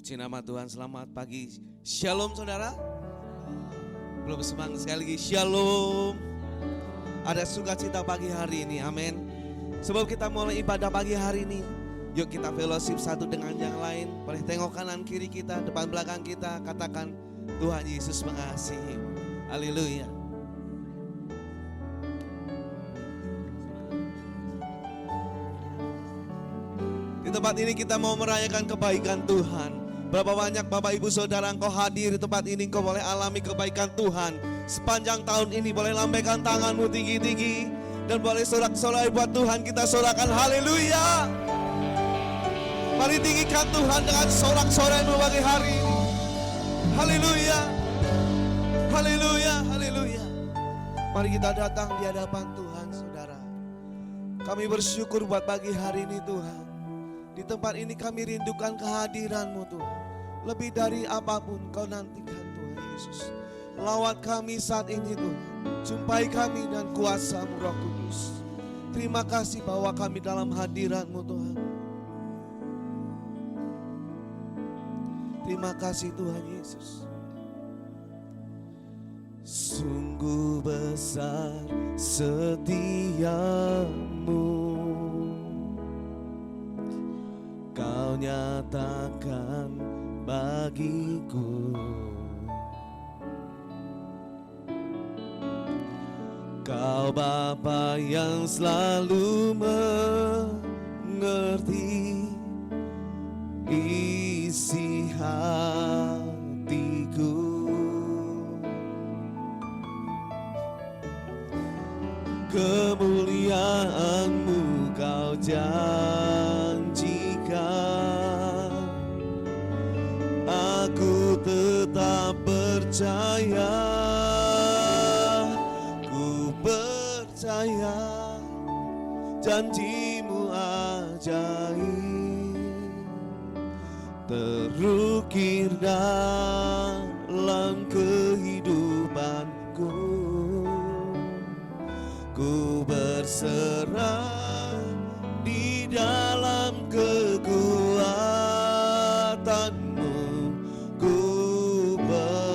Puji nama Tuhan, selamat pagi. Shalom saudara. Belum semangat sekali lagi, shalom. Ada sukacita pagi hari ini, amin. Sebelum kita mulai ibadah pagi hari ini, yuk kita fellowship satu dengan yang lain. Boleh tengok kanan kiri kita, depan belakang kita, katakan Tuhan Yesus mengasihi. Haleluya. Di tempat ini kita mau merayakan kebaikan Tuhan. Berapa banyak Bapak Ibu Saudara engkau hadir di tempat ini, engkau boleh alami kebaikan Tuhan. Sepanjang tahun ini boleh lambaikan tanganmu tinggi-tinggi dan boleh sorak-sorai buat Tuhan, kita sorakan haleluya. Mari tinggikan Tuhan dengan sorak-soraimu pagi hari ini. Haleluya. Haleluya, haleluya. Mari kita datang di hadapan Tuhan, saudara. Kami bersyukur buat pagi hari ini Tuhan. Di tempat ini kami rindukan kehadiran-Mu Tuhan. Lebih dari apapun Kau nantikan Tuhan Yesus. Lawat kami saat ini Tuhan. Jumpai kami dan kuasa-Mu Roh Kudus. Terima kasih bahwa kami dalam hadiran-Mu Tuhan. Terima kasih Tuhan Yesus. Sungguh besar setiamu, Kau nyatakan bagiku. Kau Bapa yang selalu mengerti isi hatiku. Kemuliaan-Mu Kau janjikan, aku tetap percaya, ku percaya janji-Mu ajaib, terukir dalam kehidupanku. Ku berserah di dalam kekuatan-Mu, ku percaya.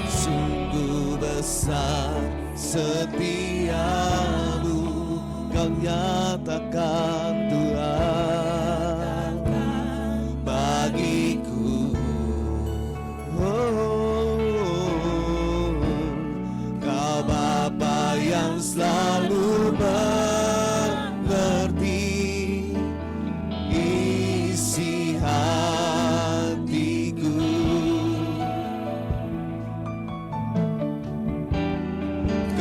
Sungguh besar setia-Mu, Kau nyatakan Tuhan bagiku. Kau Bapa yang selalu mengerti isi hatiku.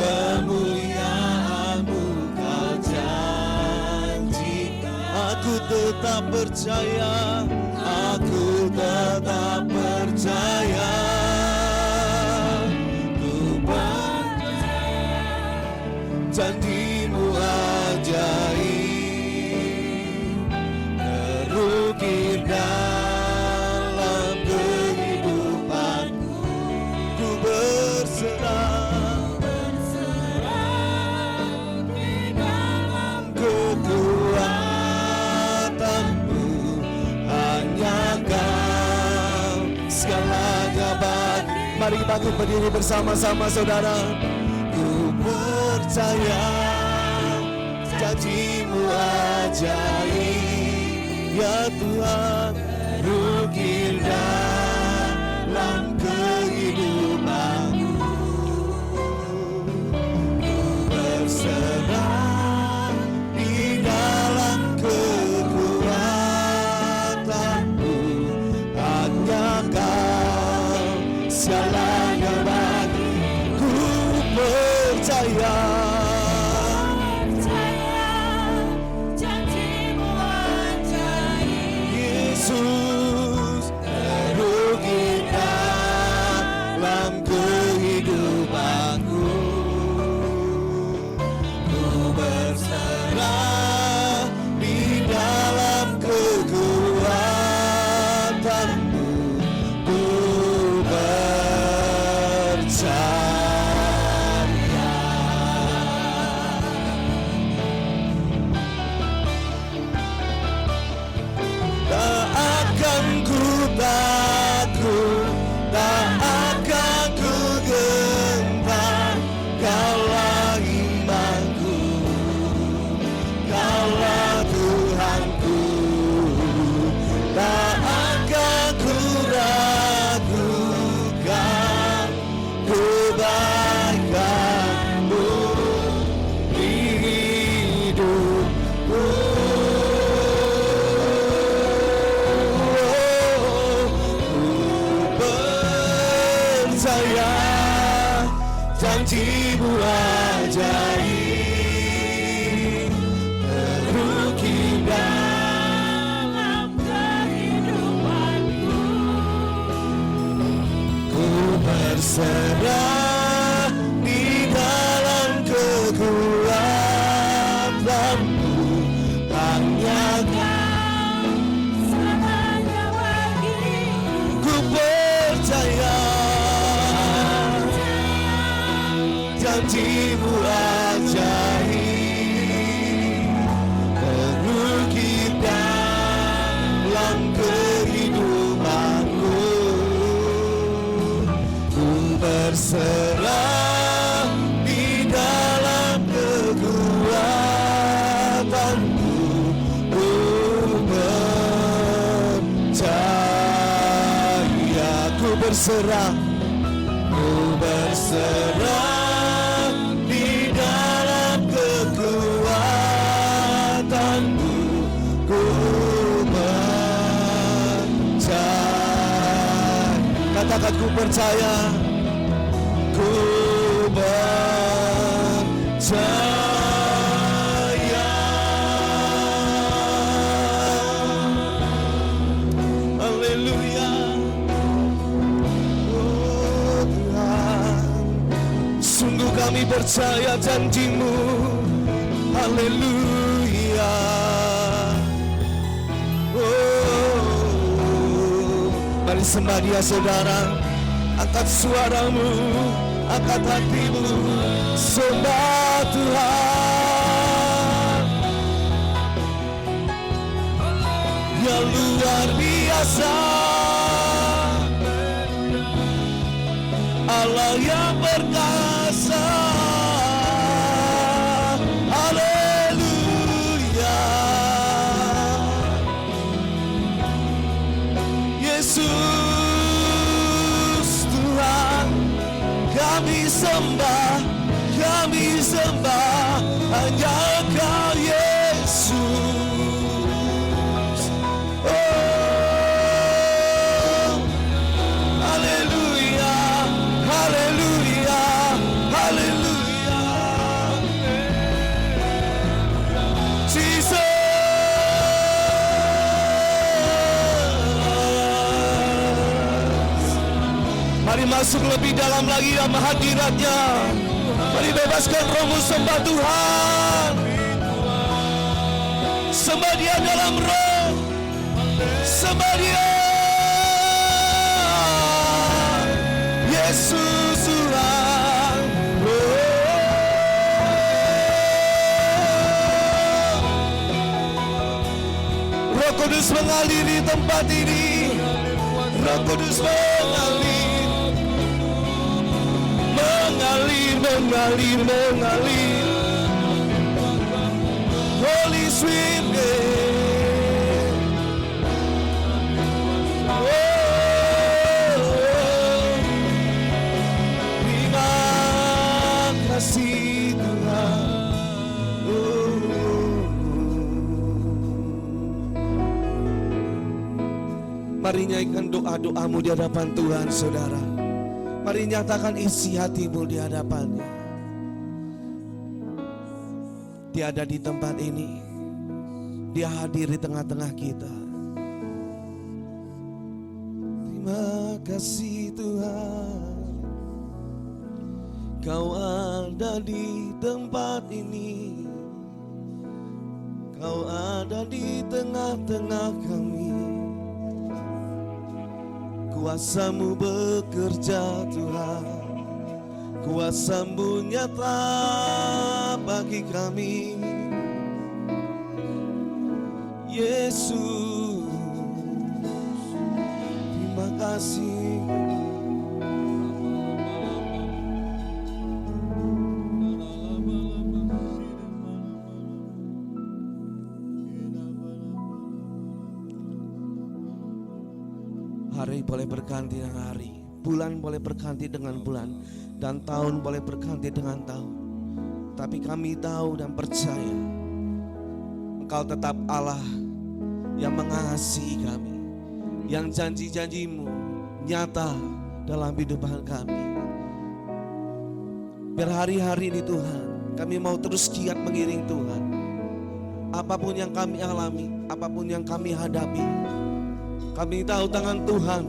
Kemuliaan-Mu Kau janjikan, aku tetap percaya, aku tetap percaya, ku percaya janji-Mu ajaib, terukir dalam kehidupanku. Ku berserah di dalam kekuatan-Mu, hanya Kau segalanya bagi. Mari kita berdiri bersama-sama saudara. Ku percaya janji-Mu ajaib, ya Tuhan, terukir dalam kehidupanku. Ku berserah di dalam kekuatan-Mu, hanya Kau segalanya bagi. Ku percaya janji-Mu ajaib, Yesus, terukir dalam janjimu ajaib, terukir dalam kehidupanku. ku berserah di dalam kekuatanmu, hanya Selamanya bagiku. ku percaya janjimu ajaib, terukir dalam kehidupanku. Ku berserah di dalam kekuatanmu, ku percaya. Ku berserah, ku berserah di dalam kekuatanmu, ku percaya. Katakan ku percaya, ku percaya. Haleluya. Oh Tuhan, sungguh kami percaya janjimu. Haleluya. Oh, mari sembah Dia saudara. Angkat suaramu, angkat hatimu, sembah Tuhan yang luar biasa, Allah yang perkasa. Haleluya. Yesus Tuhan, kami sembah hanya Kau Yesus. Oh, haleluya, haleluya, haleluya. Jesus. Mari masuk lebih dalam lagi dalam hadirat-Nya. Mari bebaskan rohmu, sembah Tuhan. Sembah Dia dalam roh, sembah Dia. Yesus Tuhan. Roh Kudus mengaliri tempat ini. Roh Kudus mengalir, mengalir, mengalir. Holy Spirit. Oh, terima kasih Tuhan. Mari nyanyikan doa-doamu di hadapan Tuhan, saudara. Mari nyatakan isi hatimu di hadapannya. Dia ada di tempat ini. Dia hadir di tengah-tengah kita. Terima kasih Tuhan, Kau ada di tempat ini. Kau ada di tengah-tengah kami. Kuasa-Mu bekerja Tuhan, kuasa-Mu nyata bagi kami. Yesus, terima kasih. Hari boleh berganti dengan hari, bulan boleh berganti dengan bulan, dan tahun boleh berganti dengan tahun. Tapi kami tahu dan percaya Engkau tetap Allah yang mengasihi kami, yang janji-janji-Mu nyata dalam kehidupan kami. Biar hari-hari ini Tuhan, kami mau terus giat mengiring Tuhan. Apapun yang kami alami, apapun yang kami hadapi, kami tahu tangan Tuhan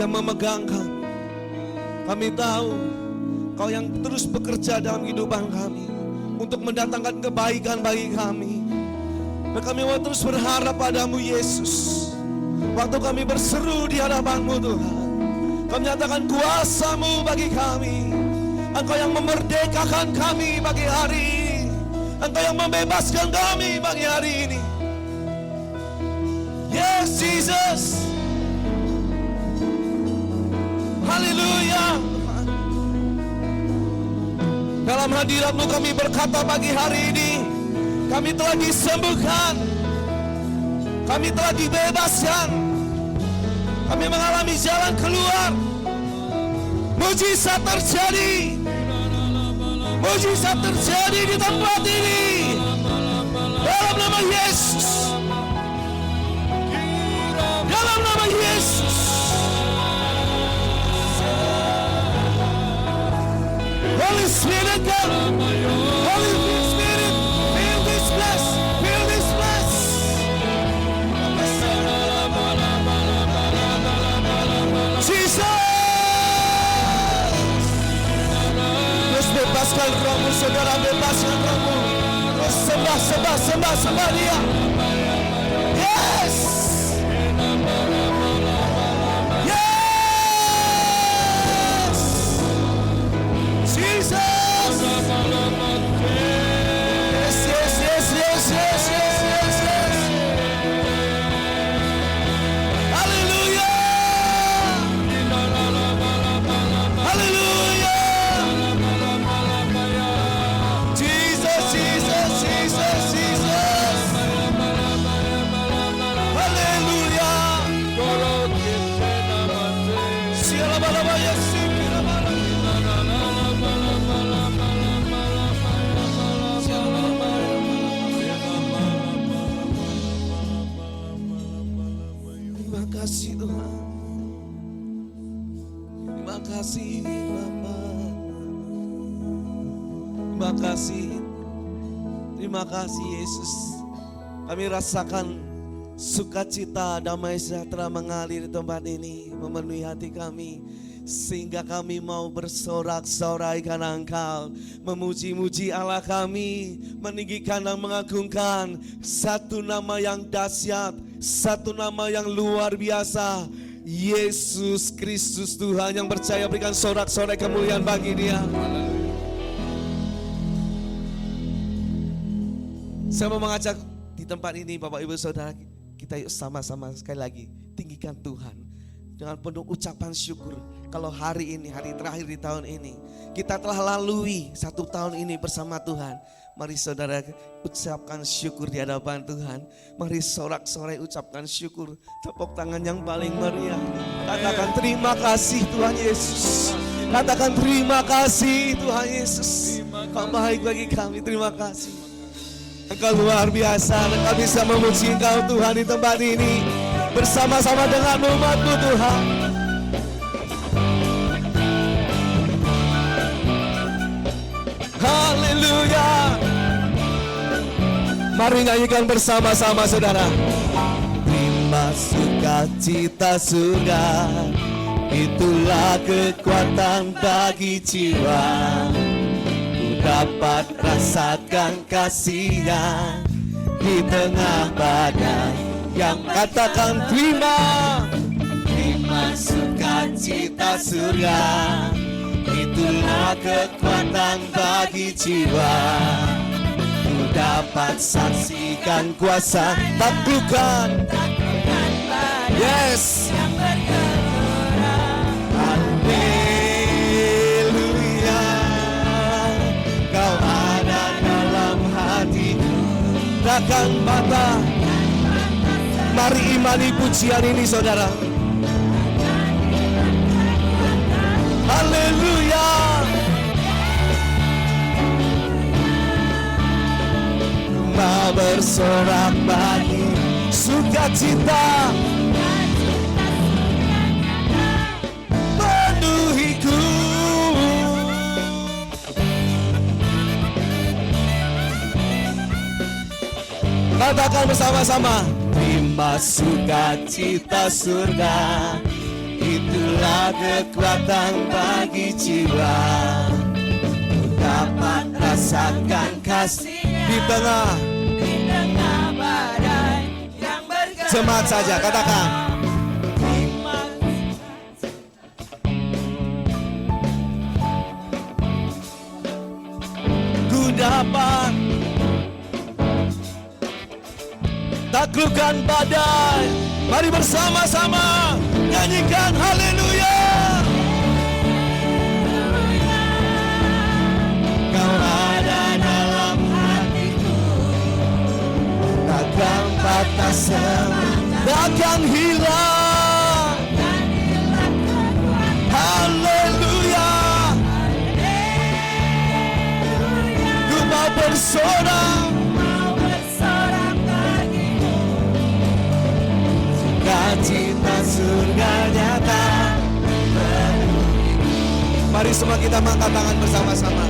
yang memegang kami. Kami tahu Kau yang terus bekerja dalam kehidupan kami untuk mendatangkan kebaikan bagi kami. Dan kami mau terus berharap padamu Yesus. Waktu kami berseru di hadapan-Mu Tuhan, Kau menyatakan kuasa-Mu bagi kami. Engkau yang memerdekakan kami pagi hari ini. Engkau yang membebaskan kami pagi hari ini. Yes, Jesus. Haleluya. Dalam hadirat-Mu kami berkata pagi hari ini, kami telah disembuhkan, kami telah dibebaskan, kami mengalami jalan keluar. Mujizat terjadi, mujizat terjadi di tempat ini. Dalam nama Yesus, dalam nama Yesus. Holy Spirit come, Holy Spirit, fill this place, fill this place. Jesus, terus bebaskan rohmu, saudara, bebaskan rohmu. Terus sembah, sembah, sembah, sembah Dia. Yes. Terima kasih Tuhan. Terima kasih Bapa. Terima kasih. Terima kasih Yesus. Kami rasakan sukacita, damai sejahtera mengalir di tempat ini, memenuhi hati kami. Sehingga kami mau bersorak-sorai karena Engkau, memuji-muji Allah kami, meninggikan dan mengagungkan satu nama yang dahsyat, satu nama yang luar biasa, Yesus Kristus Tuhan. Yang percaya berikan sorak-sorai kemuliaan bagi Dia. Saya mau mengajak di tempat ini Bapak Ibu Saudara, kita yuk sama-sama sekali lagi tinggikan Tuhan dengan penuh ucapan syukur. Kalau hari ini, hari terakhir di tahun ini, kita telah lalui satu tahun ini bersama Tuhan. Mari saudara ucapkan syukur di hadapan Tuhan. Mari sorak-sorai ucapkan syukur. Tepuk tangan yang paling meriah. Katakan terima kasih Tuhan Yesus. Katakan terima kasih Tuhan Yesus. Kau baik bagi kami, terima kasih. Engkau luar biasa. Engkau bisa memuji Engkau Tuhan di tempat ini. Bersama-sama dengan umat-Mu Tuhan. Haleluya. Mari nyanyikan bersama-sama saudara. Terima sukacita surga, itulah kekuatan bagi jiwa. Ku dapat rasakan kasih-Nya di tengah badai yang katakan terima. Terima sukacita surga, itulah kekuatan bagi jiwa. Ku dapat saksikan kuasa taklukan. Yes. Haleluya. Kau ada dalam hatiku. Takkan mata. Mari imani pujian ini saudara. Haleluya. Mau bersorak bagi sukacita penuhiku. katakan bersama-sama. Terima sukacita surga, itulah kekuatan bagi jiwa. Dapat rasakan kasih di tengah badai yang bergerak. jemaat saja katakan. Ku dapat taklukkan badai. Mari bersama-sama nyanyikan haleluya. Kau ada dalam hatiku, takkan patah semangat, takkan hilang. Haleluya. Ku mau bersorak, sukacita surga nyata. Mari semua kita angkat tangan bersama-sama.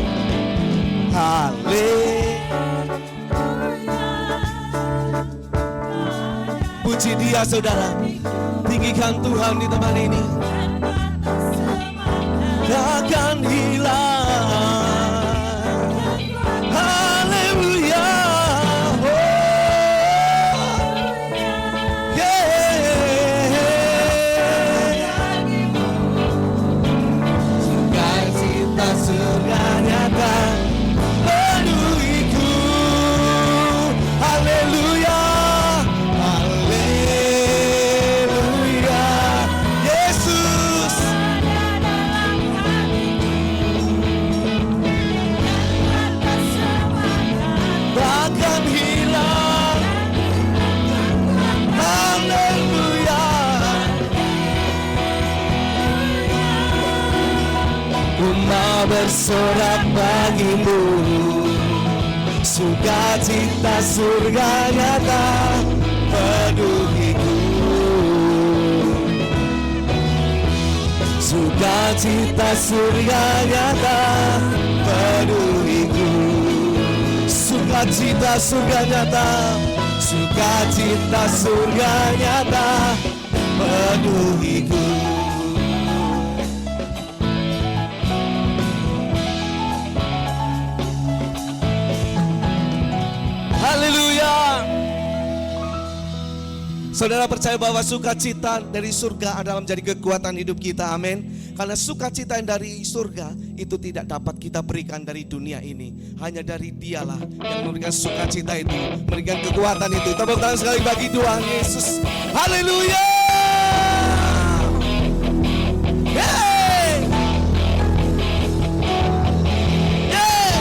Puji Dia saudara. Tinggikan Tuhan di tempat ini. Takkan hilang. Haleluya. Sukacita surga nyata penuhiku. Haleluya. Haleluya. Yesus. Takkan hilang. Haleluya. Ku mau bersorak bagimu, sukacita surga nyata penuhiku. Sukacita surga nyata penuhiku. Sukacita surga nyata, sukacita surga nyata penuhiku. Haleluya. Saudara percaya bahwa sukacita dari surga adalah menjadi kekuatan hidup kita, amin. Karena sukacita yang dari surga itu tidak dapat kita berikan dari dunia ini. Hanya dari Dialah yang memberikan sukacita itu, memberikan kekuatan itu. Tepuk tangan sekali bagi Tuhan Yesus. Haleluya. Yeay. Yeay.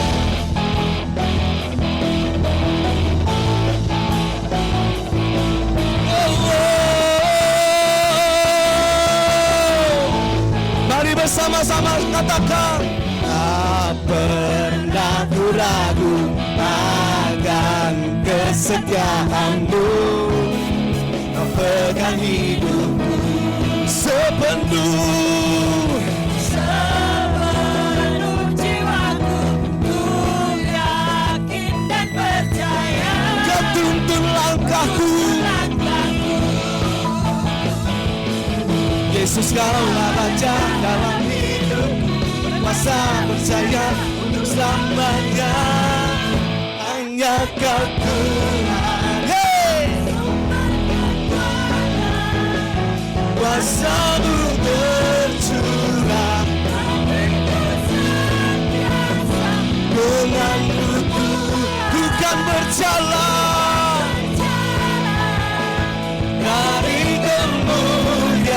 Mari bersama-sama katakan. Tak pernah ku ragu akan kesetiaanmu. Kau pegang hidupku sepenuh. Sepenuh jiwaku, ku yakin dan percaya. Kau tuntun langkahku. Yesus kaulah raja dalam hidupku, berkuasa percaya untuk selamanya. Hanya Kau Tuhan. Yeay. Kuasa-Mu tercurah, denganmu ku kan berjalan dari kemuliaan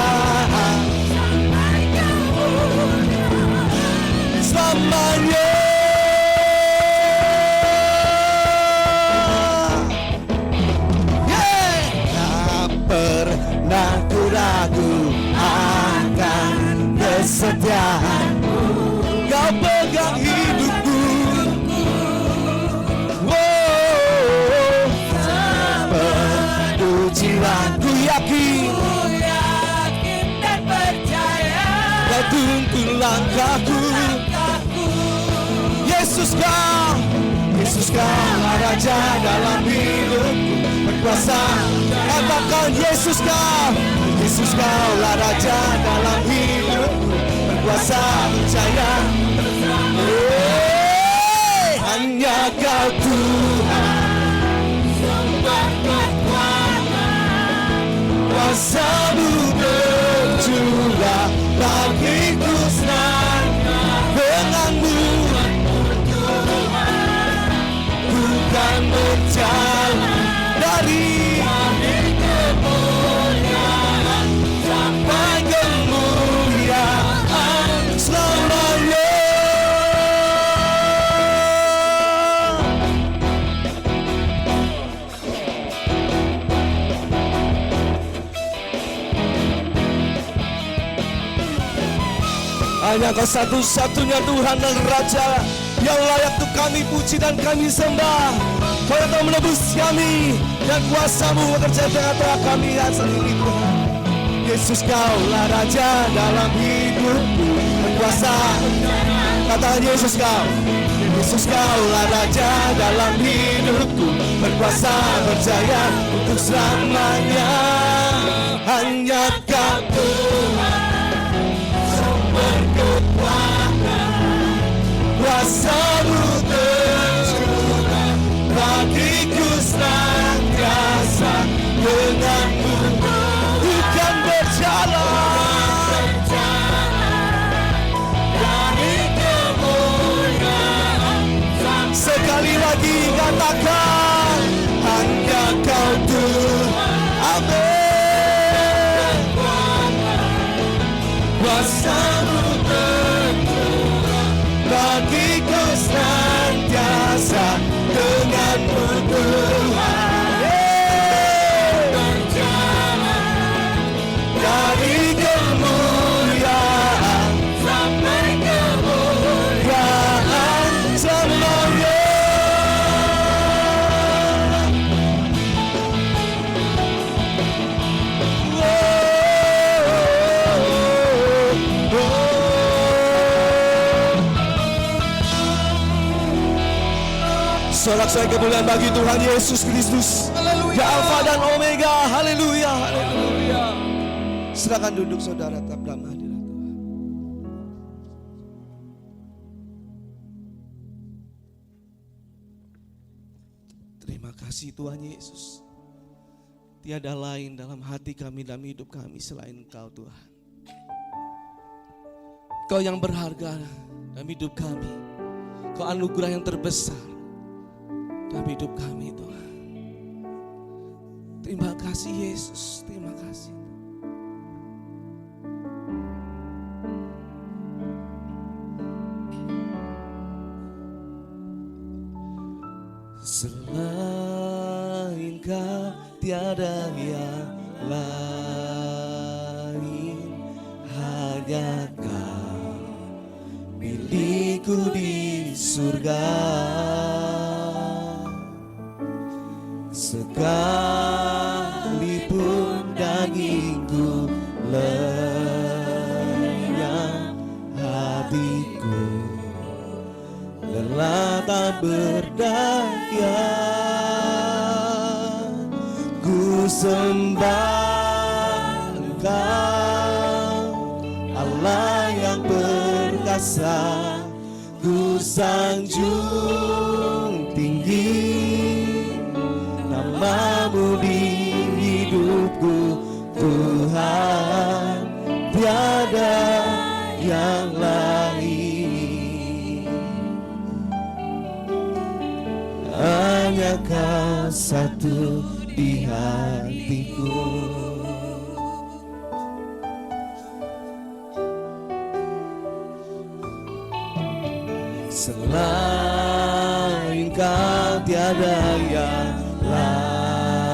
selamanya. Yeah. Tak pernah ku ragu akan kesetiaanmu. Kau pegang hidupku. Wow. Sepenuh jiwaku yakin. Dan percaya. Kau tuntun langkahku. Yesus Kau Yesus kaulah Raja dalam hidupku, berkuasa. Katakan Yesus kaulah Raja dalam hidupku, berkuasa percaya. Hanya Kau Tuhan, sumber kekuatan, kuasa-Mu bercurah, bagiku senang denganmu. Bukan berjalan dari kemuliaan sampai kemuliaan selamanya. Hanya Kau satu-satunya Tuhan dan Raja yang layak untuk kami puji dan kami sembah. Kau yang telah menebus kami dan kuasa-Mu bekerja di tengah-tengah kami saat ini Tuhan. Yesus kaulah Raja dalam hidupku, berkuasa. Katakan Yesus kaulah Raja dalam hidupku, berkuasa berjaya untuk selamanya. Hanya Kau Tuhan, sumber kekuatan, kuasa-Mu tercurah, bagiku senantiasa denganmu. Bukan berjalan dari kemuliaan. Sekali lagi katakan, hanya Kau Tuhan. Amin. Kuasa-Mu tercurah, bagiku senantiasa denganmu Tuhan. Dari kemuliaan sampai kemuliaan selamanya. Sorak-sorai kemuliaan bagi Tuhan Yesus Kristus, ya Alfa dan Omega. Haleluya, haleluya. Silakan duduk saudara, tetap dalam hadirat Tuhan. Terima kasih Tuhan Yesus. Tiada lain dalam hati kami, dalam hidup kami selain Engkau Tuhan. Kau yang berharga dalam hidup kami. Kau anugerah yang terbesar dalam hidup kami Tuhan. Terima kasih Yesus, terima kasih. Selain Kau tiada yang lain, hanya Kau milikku di surga. Sekalipun dagingku lenyap, hatiku lelah tak berdaya. Ku sembah Engkau, Allah yang perkasa. Ku sanjung tinggi nama-Mu di hidupku Tuhan, tiada yang lain. Hanya Kau satu di hatiku. Selain Kau tiada yang lain,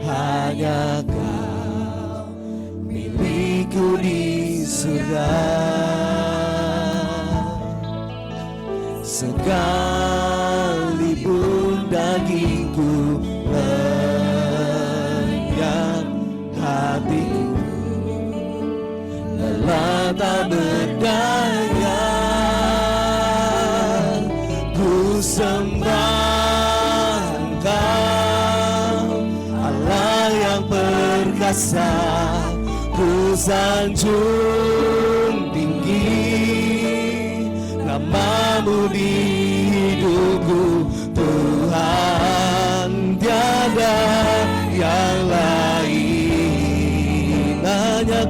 hanya Kau milikku di surga. Sekalipun dagingku lenyap, hatiku lelah tak berdaya. Ku perkasa, ku sanjung tinggi namamu di hidupku Tuhan, tiada yang lain, hanya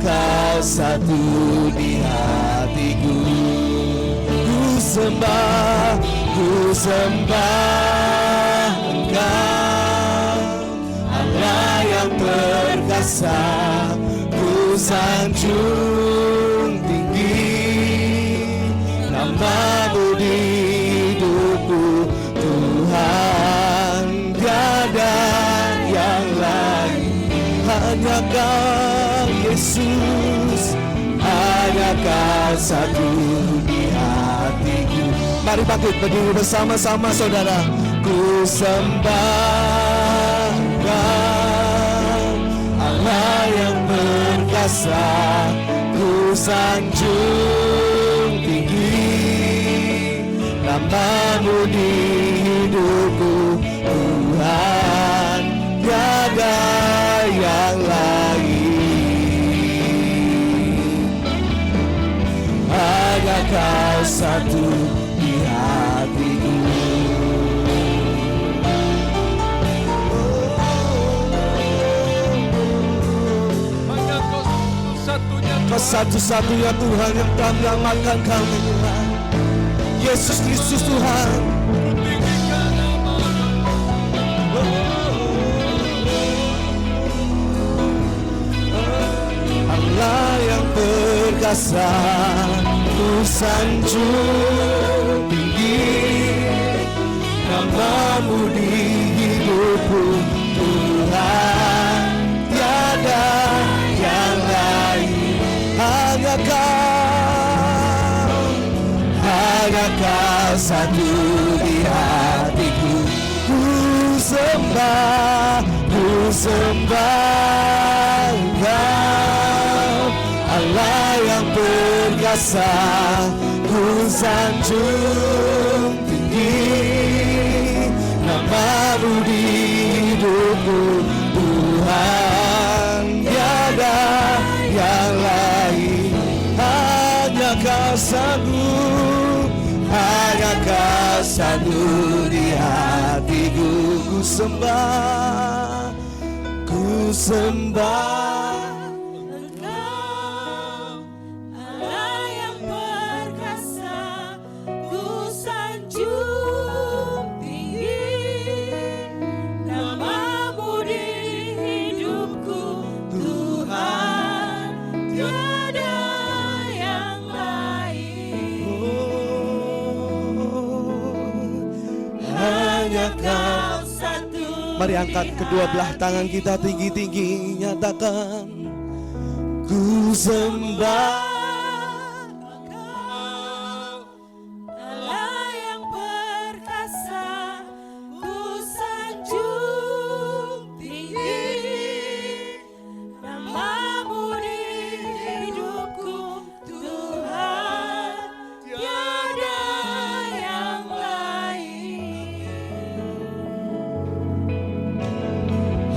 Kau satu di hatiku. Ku sembah Engkau, Allah yang perkasa, ku sanjung tinggi namamu di hidupku Tuhan, tiada yang lain, hanya Kau Yesus, hanya Kau satu di hatiku. Mari bangkit berdiri bersama-sama saudara. Ku sembah Kau, Allah yang perkasa, ku sanjung tinggi namamu di hidupku Tuhan, tiada yang lain, hanya Kau satu di hatiku. Kau satu-satunya Tuhan yang telah menyelamatkan kami Tuhan. Yesus Kristus Tuhan. Allah yang perkasa, ku sanjung tinggi namamu di hidupku Tuhan, tiada yang lain, hanya Kau satu di hatiku. Ku sembah Engkau, Allah yang perkasa, ku sanjung tinggi namamu di hidupku Tuhan, tiada yang lain, hanya Kau satu, hanya Kau satu di hatiku. Ku sembah Engkau, Allah yang perkasa, ku sanjung tinggi namamu di hidupku Tuhan, tiada yang lain, hanya Kau. satu. Mari angkat kedua belah tangan kita tinggi-tinggi, nyatakan ku sembah Engkau, Allah yang perkasa, ku sanjung tinggi namamu di hidupku Tuhan, tiada yang lain,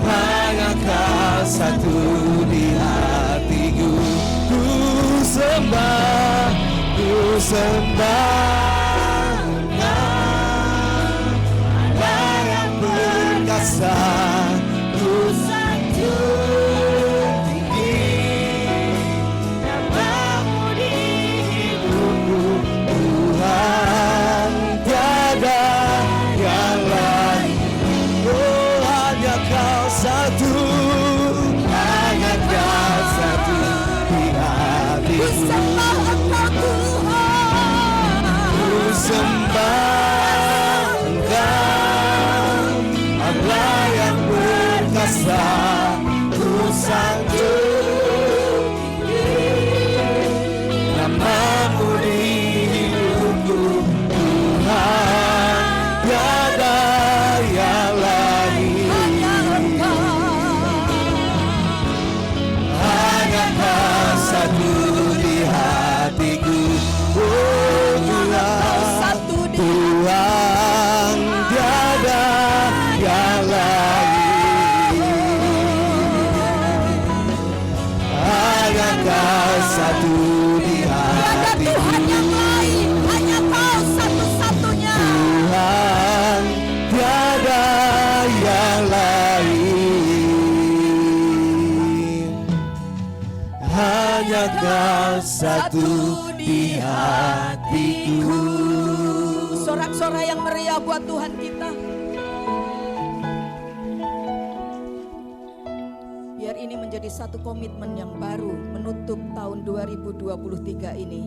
hanya Kau satu di hatiku. Ku sembah Engkau, Allah yang perkasa, ku sanjung tinggi namamu di hidupku Tuhan, tiada yang lain, oh hanya Kau satu, hanya Kau satu di hatiku. ku sembah Engkau Tuhan, Ku sembah Engkau, Allah yang perkasa, ku sanjung tinggi namamu di hidupku Tuhan, tiada yang lain, hanya Kau satu di hatiku. Oh Tuhan, Tuhan, tiada yang lain, Kau satu di hatiku. Sorak-sorai yang meriah buat Tuhan kita. Biar ini menjadi satu komitmen yang baru menutup tahun 2023 ini.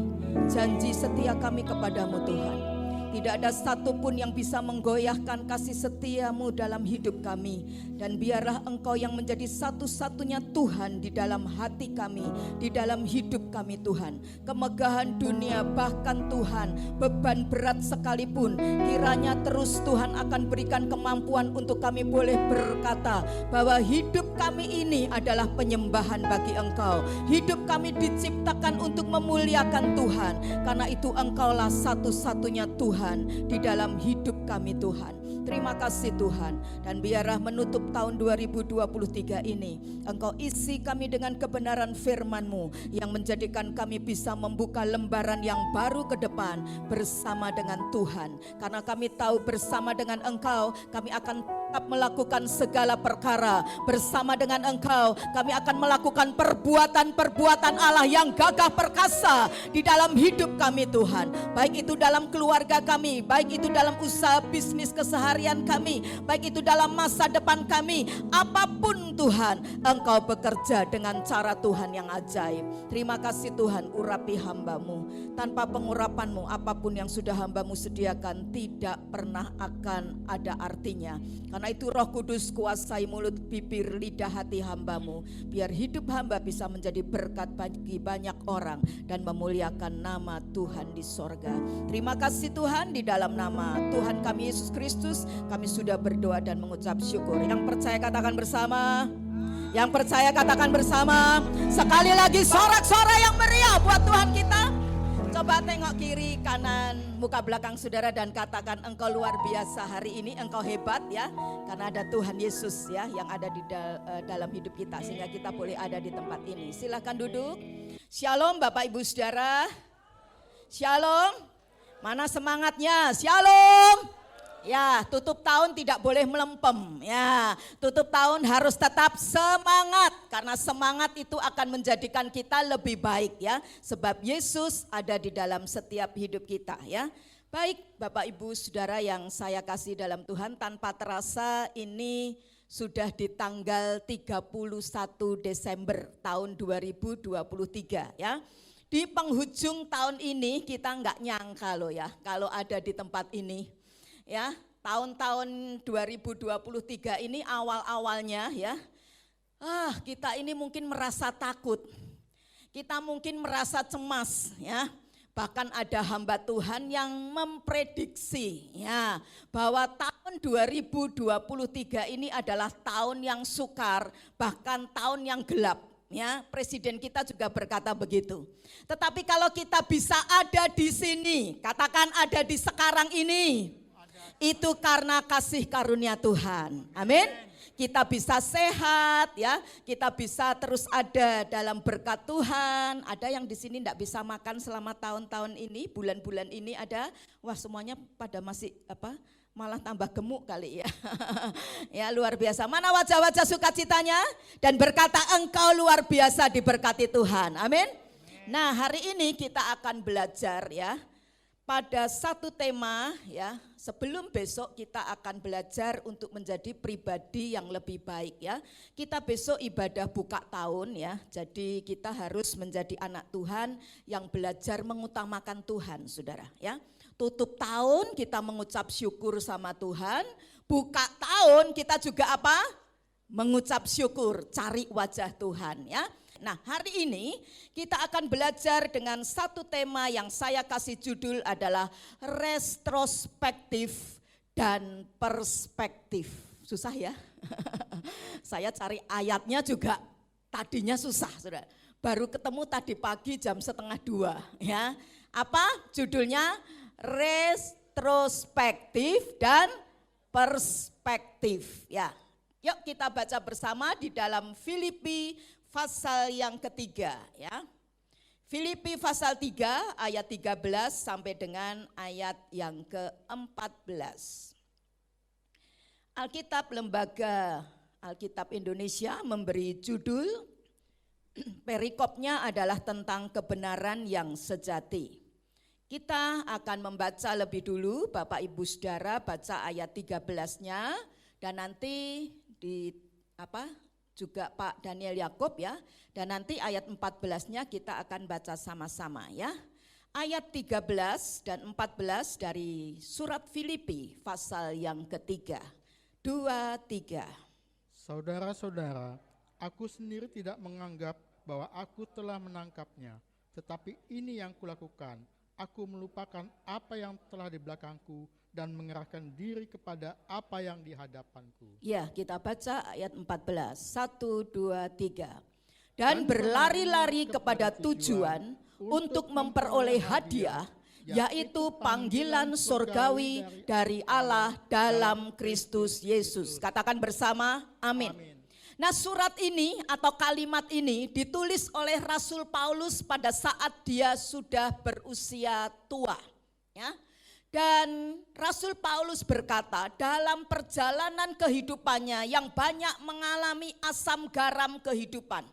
Janji setia kami kepadamu Tuhan. Tidak ada satupun yang bisa menggoyahkan kasih setiamu dalam hidup kami. Dan biarlah Engkau yang menjadi satu-satunya Tuhan di dalam hati kami, di dalam hidup kami Tuhan. Kemegahan dunia bahkan Tuhan, beban berat sekalipun, kiranya terus Tuhan akan berikan kemampuan untuk kami boleh berkata bahwa hidup kami ini adalah penyembahan bagi Engkau. Hidup kami diciptakan untuk memuliakan Tuhan. Karena itu Engkaulah satu-satunya Tuhan di dalam hidup kami Tuhan. Terima kasih Tuhan. Dan biarlah menutup tahun 2023 ini Engkau isi kami dengan kebenaran firman-Mu yang menjadikan kami bisa membuka lembaran yang baru ke depan bersama dengan Tuhan. Karena kami tahu bersama dengan Engkau kami akan tetap melakukan segala perkara. Bersama dengan Engkau kami akan melakukan perbuatan-perbuatan Allah yang gagah perkasa di dalam hidup kami Tuhan. Baik itu dalam keluarga kami, baik itu dalam usaha bisnis keseharian kami, baik itu dalam masa depan kami. Apapun Tuhan, Engkau bekerja dengan cara Tuhan yang ajaib. Terima kasih Tuhan, urapi hamba-Mu. Tanpa pengurapan-Mu, apapun yang sudah hamba-Mu sediakan tidak pernah akan ada artinya. Karena itu Roh Kudus kuasai mulut, bibir, lidah, hati hamba-Mu. Biar hidup hamba bisa menjadi berkat bagi banyak orang dan memuliakan nama Tuhan di sorga. Terima kasih Tuhan, di dalam nama Tuhan kami Yesus Kristus kami sudah berdoa dan mengucap syukur. Yang percaya katakan bersama. Yang percaya katakan bersama. Sekali lagi sorak-sorai yang meriah buat Tuhan kita. Coba tengok kiri kanan muka belakang saudara dan katakan engkau luar biasa hari ini, engkau hebat ya. Karena ada Tuhan Yesus ya yang ada di dalam hidup kita sehingga kita boleh ada di tempat ini. Silakan duduk. Shalom Bapak Ibu Saudara. Shalom. Mana semangatnya? Shalom. Ya, tutup tahun tidak boleh melempem. Ya, tutup tahun harus tetap semangat. Karena semangat itu akan menjadikan kita lebih baik ya. Sebab Yesus ada di dalam setiap hidup kita ya. Baik Bapak Ibu Saudara yang saya kasih dalam Tuhan, tanpa terasa ini sudah di tanggal 31 Desember tahun 2023 ya. Di penghujung tahun ini kita nggak nyangka loh ya kalau ada di tempat ini. Ya, tahun-tahun 2023 ini awal-awalnya ya, kita ini mungkin merasa takut, kita mungkin merasa cemas ya. Bahkan ada hamba Tuhan yang memprediksi ya bahwa tahun 2023 ini adalah tahun yang sukar, bahkan tahun yang gelap. Ya, presiden kita juga berkata begitu. Tetapi kalau kita bisa ada di sini, katakan ada di sekarang ini. Itu karena kasih karunia Tuhan. Amin. Kita bisa sehat ya, kita bisa terus ada dalam berkat Tuhan. Ada yang di sini enggak bisa makan selama tahun-tahun ini, bulan-bulan ini ada. Wah, semuanya pada masih malah tambah gemuk kali ya. Ya, luar biasa. Mana wajah-wajah sukacitanya dan berkata engkau luar biasa diberkati Tuhan. Amin. Nah, hari ini kita akan belajar ya pada satu tema ya. Sebelum besok kita akan belajar untuk menjadi pribadi yang lebih baik ya. Kita besok ibadah buka tahun ya. Jadi kita harus menjadi anak Tuhan yang belajar mengutamakan Tuhan, Saudara ya. Tutup tahun kita mengucap syukur sama Tuhan. Buka tahun kita juga apa? Mengucap syukur, cari wajah Tuhan ya. Nah, hari ini kita akan belajar dengan satu tema yang saya kasih judul adalah retrospektif dan perspektif. Susah ya? Saya cari ayatnya juga tadinya susah, Saudara. Baru ketemu tadi pagi jam 1:30 ya. Apa judulnya? Retrospektif dan perspektif ya. Yuk kita baca bersama di dalam Filipi pasal yang ketiga ya. Filipi pasal 3 ayat 13 sampai dengan ayat yang ke-14. Alkitab Lembaga Alkitab Indonesia memberi judul perikopnya adalah tentang kebenaran yang sejati. Kita akan membaca lebih dulu, Bapak Ibu Saudara baca ayat 13-nya dan nanti juga Pak Daniel Yakob ya, dan nanti ayat 14-nya kita akan baca sama-sama ya. Ayat 13 dan 14 dari surat Filipi pasal yang ketiga. 2, 3. Saudara-saudara, aku sendiri tidak menganggap bahwa aku telah menangkapnya, tetapi ini yang kulakukan, aku melupakan apa yang telah di belakangku dan mengerahkan diri kepada apa yang di hadapanku. Ya, kita baca ayat 14. 1, 2, 3. Dan berlari-lari kepada tujuan untuk memperoleh hadiah, yaitu panggilan surgawi dari Allah dalam Kristus Yesus. Katakan bersama, amin. Nah, surat ini atau kalimat ini ditulis oleh Rasul Paulus pada saat dia sudah berusia tua. Ya. Dan Rasul Paulus berkata, dalam perjalanan kehidupannya yang banyak mengalami asam garam kehidupan,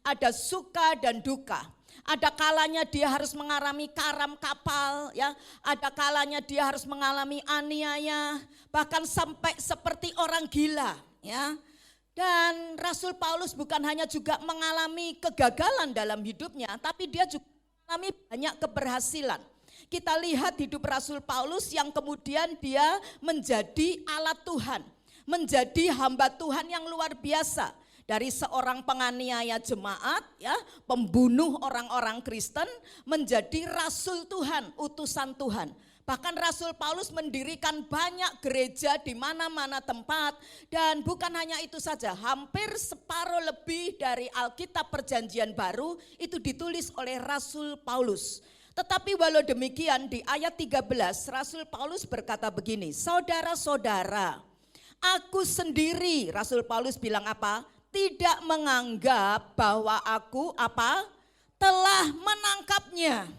ada suka dan duka. Ada kalanya dia harus mengalami karam kapal, ya. Ada kalanya dia harus mengalami aniaya, bahkan sampai seperti orang gila, ya. Dan Rasul Paulus bukan hanya juga mengalami kegagalan dalam hidupnya, tapi dia juga mengalami banyak keberhasilan. Kita lihat hidup Rasul Paulus yang kemudian dia menjadi alat Tuhan, menjadi hamba Tuhan yang luar biasa. Dari seorang penganiaya jemaat, ya, pembunuh orang-orang Kristen, menjadi rasul Tuhan, utusan Tuhan. Bahkan Rasul Paulus mendirikan banyak gereja di mana-mana tempat, dan bukan hanya itu saja, hampir separuh lebih dari Alkitab Perjanjian Baru itu ditulis oleh Rasul Paulus. Tetapi walau demikian di ayat 13 Rasul Paulus berkata begini, saudara-saudara, aku sendiri, Rasul Paulus bilang apa? Tidak menganggap bahwa aku telah menangkapnya,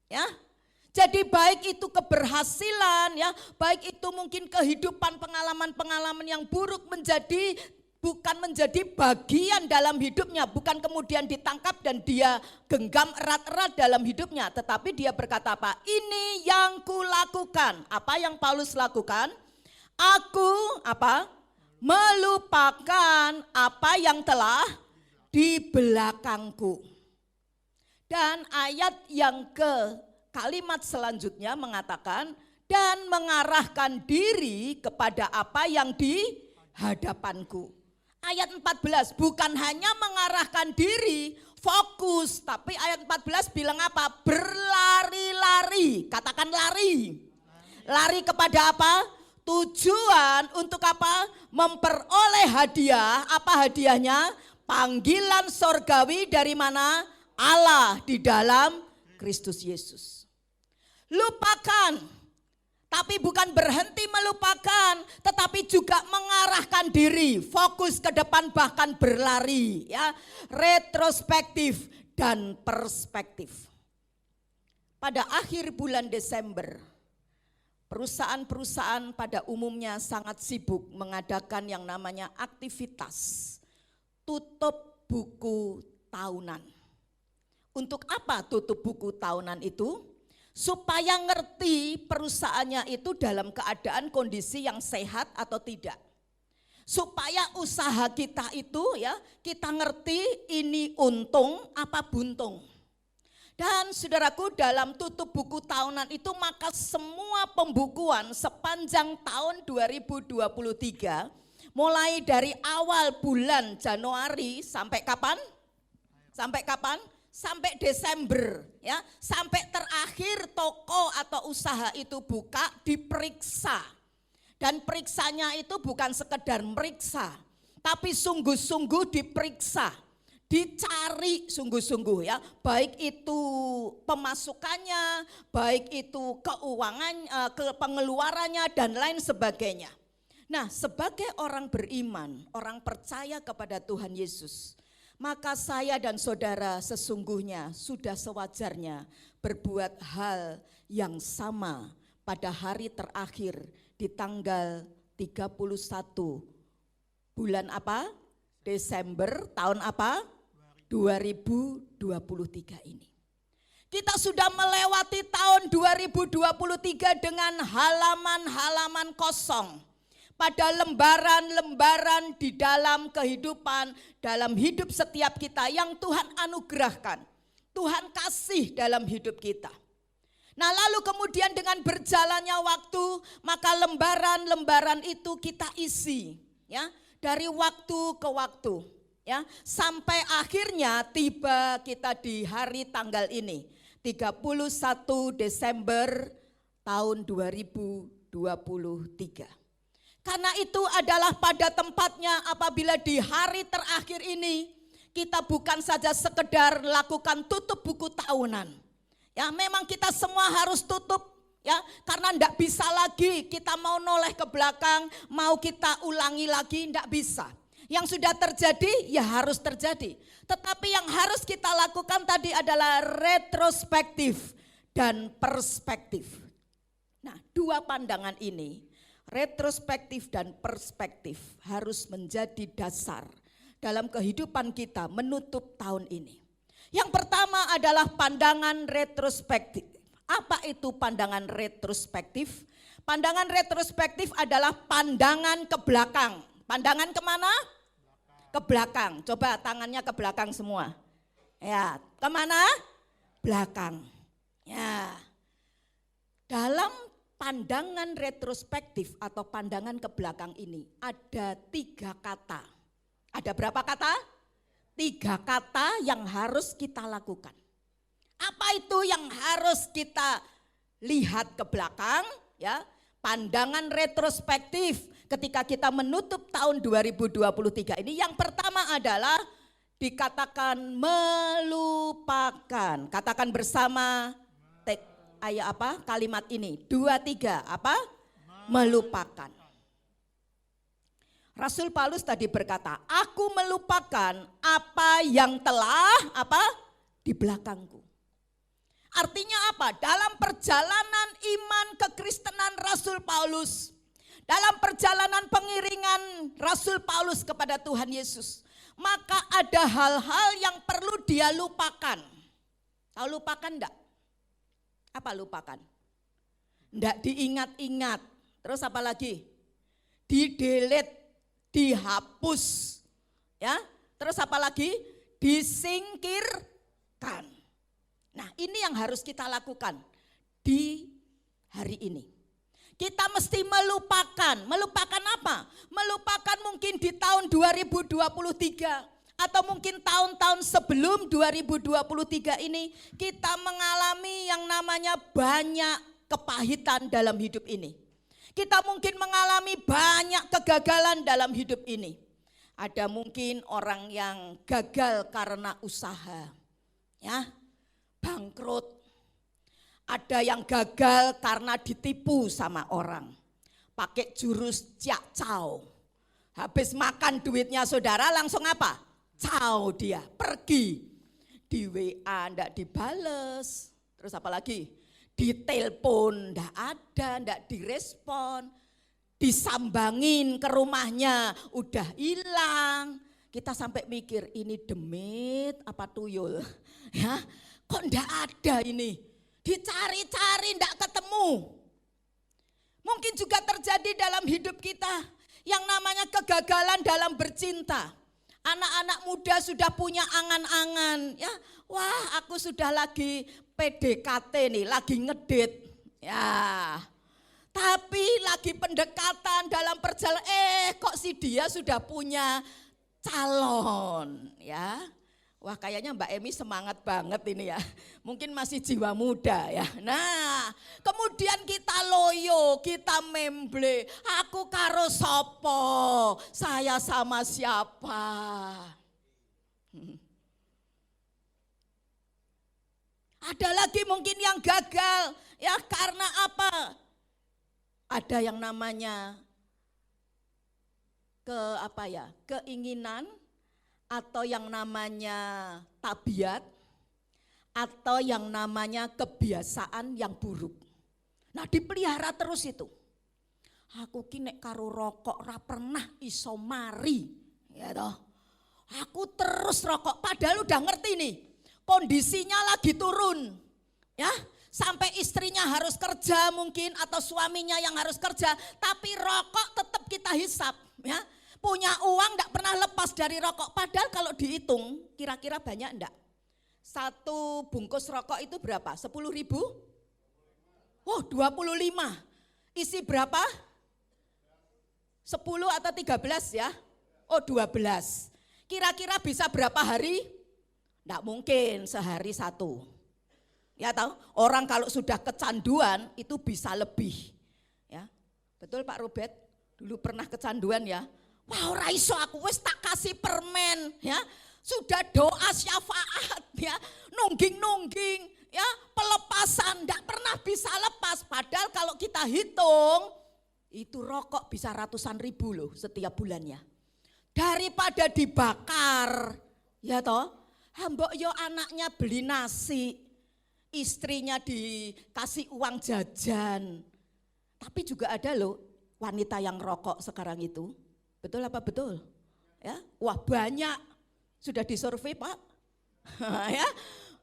ya. Jadi baik itu keberhasilan, ya, baik itu mungkin kehidupan pengalaman-pengalaman yang buruk bukan menjadi bagian dalam hidupnya, bukan kemudian ditangkap dan dia genggam erat-erat dalam hidupnya, tetapi dia berkata apa? Ini yang kulakukan. Apa yang Paulus lakukan? Aku melupakan apa yang telah di belakangku. Dan ayat yang kalimat selanjutnya mengatakan, dan mengarahkan diri kepada apa yang di hadapanku. Ayat 14 bukan hanya mengarahkan diri, fokus, tapi ayat 14 bilang apa? Berlari-lari, katakan lari. Lari kepada apa? Tujuan untuk apa? Memperoleh hadiah. Apa hadiahnya? Panggilan sorgawi dari mana? Allah di dalam Kristus Yesus. Lupakan, tapi bukan berhenti melupakan, tetapi juga mengarahkan diri, fokus ke depan, bahkan berlari, ya, retrospektif dan perspektif. Pada akhir bulan Desember, perusahaan-perusahaan pada umumnya sangat sibuk mengadakan yang namanya aktivitas tutup buku tahunan. Untuk apa tutup buku tahunan itu? Supaya ngerti perusahaannya itu dalam keadaan kondisi yang sehat atau tidak. Supaya usaha kita itu, ya, kita ngerti ini untung apa buntung. Dan saudaraku, dalam tutup buku tahunan itu maka semua pembukuan sepanjang tahun 2023 mulai dari awal bulan Januari sampai kapan? Sampai kapan? Sampai Desember, ya, sampai terakhir toko atau usaha itu buka diperiksa. Dan periksanya itu bukan sekedar meriksa, tapi sungguh-sungguh diperiksa. Dicari sungguh-sungguh, ya, baik itu pemasukannya, baik itu keuangan, pengeluarannya dan lain sebagainya. Nah, sebagai orang beriman, orang percaya kepada Tuhan Yesus, maka saya dan saudara sesungguhnya sudah sewajarnya berbuat hal yang sama pada hari terakhir di tanggal 31 bulan apa? Desember tahun apa? 2023 ini. Kita sudah melewati tahun 2023 dengan halaman-halaman kosong. Pada lembaran-lembaran di dalam kehidupan, dalam hidup setiap kita yang Tuhan anugerahkan. Tuhan kasih dalam hidup kita. Nah lalu kemudian dengan berjalannya waktu, maka lembaran-lembaran itu kita isi. Ya, dari waktu ke waktu. Ya, sampai akhirnya tiba kita di hari tanggal ini. 31 Desember tahun 2023. Karena itu adalah pada tempatnya apabila di hari terakhir ini kita bukan saja sekedar lakukan tutup buku tahunan. Ya, memang kita semua harus tutup ya, karena enggak bisa lagi kita mau noleh ke belakang, mau kita ulangi lagi enggak bisa. Yang sudah terjadi ya harus terjadi. Tetapi yang harus kita lakukan tadi adalah retrospektif dan perspektif. Nah, dua pandangan ini, retrospektif dan perspektif, harus menjadi dasar dalam kehidupan kita menutup tahun ini. Yang pertama adalah pandangan retrospektif. Apa itu pandangan retrospektif? Pandangan retrospektif adalah pandangan ke belakang. Pandangan kemana? Ke belakang. Coba tangannya ke belakang semua. Ya, kemana? Belakang. Ya. Dalam pandangan retrospektif atau pandangan ke belakang ini ada 3 kata. Ada berapa kata? 3 kata yang harus kita lakukan. Apa itu yang harus kita lihat ke belakang? Ya, pandangan retrospektif ketika kita menutup tahun 2023 ini. Yang pertama adalah dikatakan melupakan. Katakan bersama kalimat ini. 2, 3 apa? Melupakan. Rasul Paulus tadi berkata, aku melupakan apa yang telah di belakangku. Artinya apa? Dalam perjalanan iman kekristenan Rasul Paulus, dalam perjalanan pengiringan Rasul Paulus kepada Tuhan Yesus, maka ada hal-hal yang perlu dia lupakan. Tahu lupakan enggak? Apa lupakan? Enggak diingat-ingat. Terus apa lagi? Di-delete, dihapus. Ya, terus apa lagi? Disingkirkan. Nah, ini yang harus kita lakukan di hari ini. Kita mesti melupakan. Melupakan apa? Melupakan mungkin di tahun 2023 atau mungkin tahun-tahun sebelum 2023 ini kita mengalami yang namanya banyak kepahitan dalam hidup ini. Kita mungkin mengalami banyak kegagalan dalam hidup ini. Ada mungkin orang yang gagal karena usaha. Ya. Bangkrut. Ada yang gagal karena ditipu sama orang. Pakai jurus ciak-cao. Habis makan duitnya saudara langsung apa? Cao dia, pergi. Di WA enggak dibales. Terus apa lagi? Ditelepon enggak ada, enggak direspon. Disambangin ke rumahnya udah hilang. Kita sampai mikir ini demit apa tuyul? Ya. Kok enggak ada ini? Dicari-cari enggak ketemu. Mungkin juga terjadi dalam hidup kita yang namanya kegagalan dalam bercinta. Anak-anak muda sudah punya angan-angan, ya. Wah, aku sudah lagi PDKT nih, lagi ngedit. Ya. Tapi lagi pendekatan dalam perjalanan, kok si dia sudah punya calon, ya. Wah, kayaknya Mbak Emi semangat banget ini ya. Mungkin masih jiwa muda ya. Nah, kemudian kita loyo, kita memble. Aku karo sopo, saya sama siapa. Ada lagi mungkin yang gagal. Ya karena apa? Ada yang namanya keinginan, atau yang namanya tabiat, atau yang namanya kebiasaan yang buruk. Nah, dipelihara terus itu. Aku ki nek karo rokok ra pernah iso mari, ya toh. Aku terus terus rokok. Padahal udah ngerti nih, kondisinya lagi turun. Ya, sampai istrinya harus kerja mungkin atau suaminya yang harus kerja, tapi rokok tetap kita hisap, ya. Punya uang enggak pernah lepas dari rokok. Padahal kalau dihitung kira-kira banyak enggak? Satu bungkus rokok itu berapa? 10.000? Oh, 25. Isi berapa? 10 atau 13 ya? Oh, 12. Kira-kira bisa berapa hari? Enggak mungkin sehari satu. Ya tahu, orang kalau sudah kecanduan itu bisa lebih. Ya. Betul Pak Robert? Dulu pernah kecanduan ya. Wah, ora iso aku wis tak kasih permen ya. Sudah doa syafaat ya, nungging-nungging ya, pelepasan enggak pernah bisa lepas. Padahal kalau kita hitung itu rokok bisa ratusan ribu loh setiap bulannya. Daripada dibakar ya toh, mbok yo anaknya beli nasi, istrinya dikasih uang jajan. Tapi juga ada loh wanita yang rokok sekarang itu. Betul apa betul? Ya, wah banyak. Sudah disurvei Pak. Ya,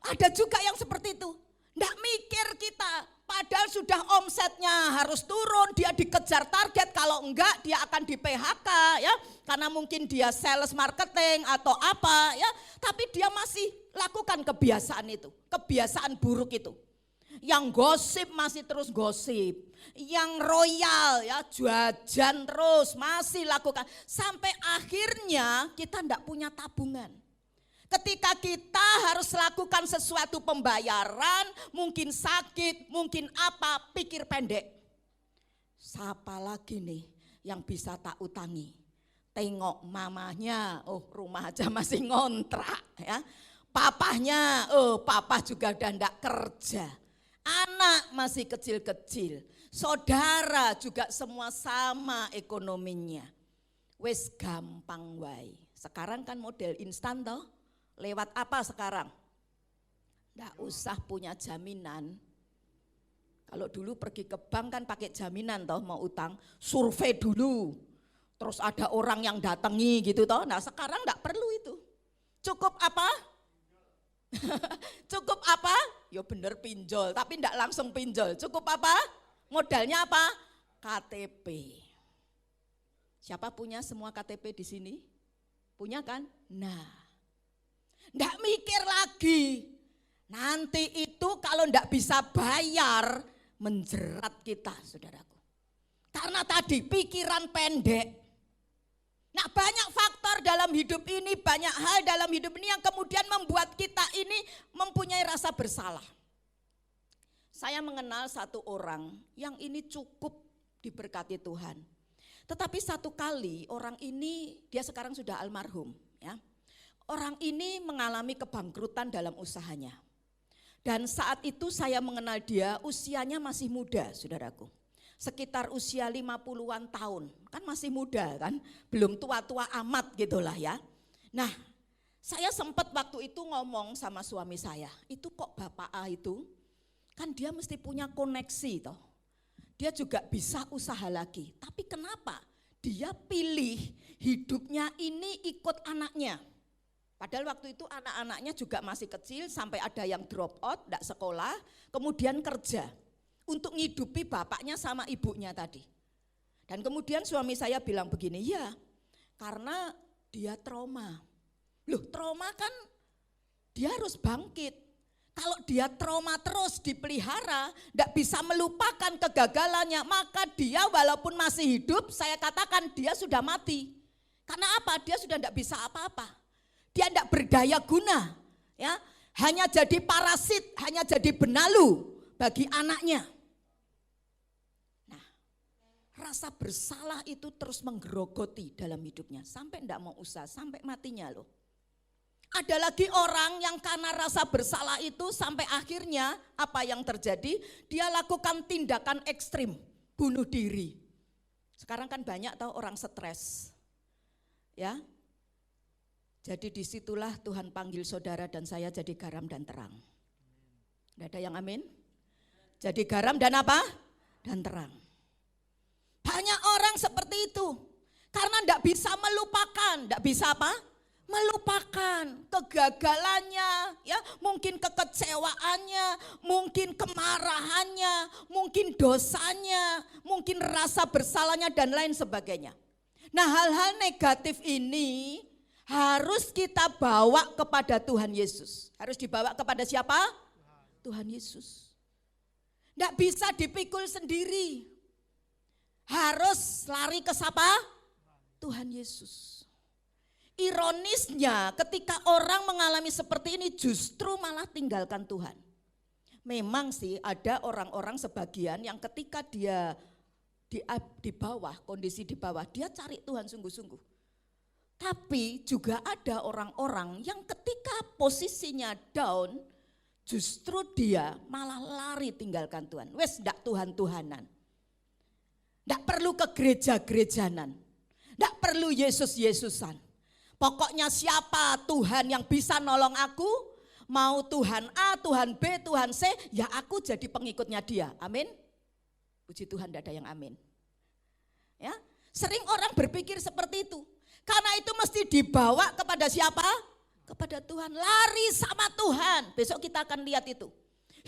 ada juga yang seperti itu. Nggak mikir kita. Padahal sudah omsetnya harus turun, dia dikejar target. Kalau enggak dia akan di PHK ya. Karena mungkin dia sales marketing atau apa ya. Tapi dia masih lakukan kebiasaan itu. Kebiasaan buruk itu. Yang gosip masih terus gosip. Yang royal ya jajan terus masih lakukan. Sampai akhirnya kita enggak punya tabungan. Ketika kita harus lakukan sesuatu pembayaran, mungkin sakit, mungkin apa, pikir pendek. Siapa lagi nih yang bisa tak utangi? Tengok mamanya, oh rumah aja masih ngontrak ya. Papahnya, oh papa juga udah enggak kerja. Anak masih kecil-kecil. Saudara juga semua sama ekonominya. Wes gampang wae. Sekarang kan model instan toh. Lewat apa sekarang? Nggak usah punya jaminan. Kalau dulu pergi ke bank kan pakai jaminan toh mau utang, survei dulu. Terus ada orang yang datangi gitu toh. Nah sekarang nggak perlu itu. Cukup apa? Cukup apa? Ya bener pinjol, tapi nggak langsung pinjol. Cukup apa? Modalnya apa? KTP. Siapa punya semua KTP di sini? Punya kan? Nah, nggak mikir lagi. Nanti itu kalau nggak bisa bayar, menjerat kita, saudaraku. Karena tadi pikiran pendek. Nah banyak faktor dalam hidup ini, banyak hal dalam hidup ini yang kemudian membuat kita ini mempunyai rasa bersalah. Saya mengenal satu orang yang ini cukup diberkati Tuhan. Tetapi satu kali orang ini, dia sekarang sudah almarhum ya. Orang ini mengalami kebangkrutan dalam usahanya. Dan saat itu saya mengenal dia, usianya masih muda, saudaraku. Sekitar usia 50-an tahun, kan masih muda kan, belum tua-tua amat gitulah ya. Nah, saya sempat waktu itu ngomong sama suami saya, itu kok Bapak A itu, kan dia mesti punya koneksi toh. Dia juga bisa usaha lagi, tapi kenapa dia pilih hidupnya ini ikut anaknya? Padahal waktu itu anak-anaknya juga masih kecil, sampai ada yang drop out, tidak sekolah, kemudian kerja. Untuk ngidupi bapaknya sama ibunya tadi. Dan kemudian suami saya bilang begini, ya karena dia trauma. Loh trauma kan dia harus bangkit. Kalau dia trauma terus dipelihara, tidak bisa melupakan kegagalannya, maka dia walaupun masih hidup, saya katakan dia sudah mati. Karena apa? Dia sudah tidak bisa apa-apa. Dia tidak berdaya guna. Ya, hanya jadi parasit, hanya jadi benalu bagi anaknya. Rasa bersalah itu terus menggerogoti dalam hidupnya sampai enggak mau usaha, sampai matinya loh. Ada lagi orang yang karena rasa bersalah itu sampai akhirnya apa yang terjadi? Dia lakukan tindakan ekstrim, bunuh diri. Sekarang kan banyak tahu orang stres. Ya. Jadi disitulah Tuhan panggil saudara dan saya jadi garam dan terang. Enggak ada yang amin? Jadi garam dan apa? Dan terang. Banyak orang seperti itu, karena tidak bisa melupakan, tidak bisa apa? melupakan kegagalannya, ya, mungkin kekecewaannya, mungkin kemarahannya, mungkin dosanya, mungkin rasa bersalahnya dan lain sebagainya. Nah, hal-hal negatif ini harus kita bawa kepada Tuhan Yesus. Harus dibawa kepada siapa? Tuhan Yesus. Tidak bisa dipikul sendiri. Harus lari ke siapa? Tuhan Yesus. Ironisnya ketika orang mengalami seperti ini justru malah tinggalkan Tuhan. Memang sih ada orang-orang sebagian yang ketika dia di bawah, kondisi di bawah, dia cari Tuhan sungguh-sungguh. Tapi juga ada orang-orang yang ketika posisinya down, justru dia malah lari tinggalkan Tuhan. Wes ndak Tuhan-Tuhanan. Ndak perlu ke gereja-gerejanan. Ndak perlu Yesus-Yesusan. Pokoknya siapa Tuhan yang bisa nolong aku, mau Tuhan A, Tuhan B, Tuhan C, ya aku jadi pengikutnya dia. Amin. Puji Tuhan, tidak ada yang amin. Ya, sering orang berpikir seperti itu. Karena itu mesti dibawa kepada siapa? Kepada Tuhan. Lari sama Tuhan. Besok kita akan lihat itu.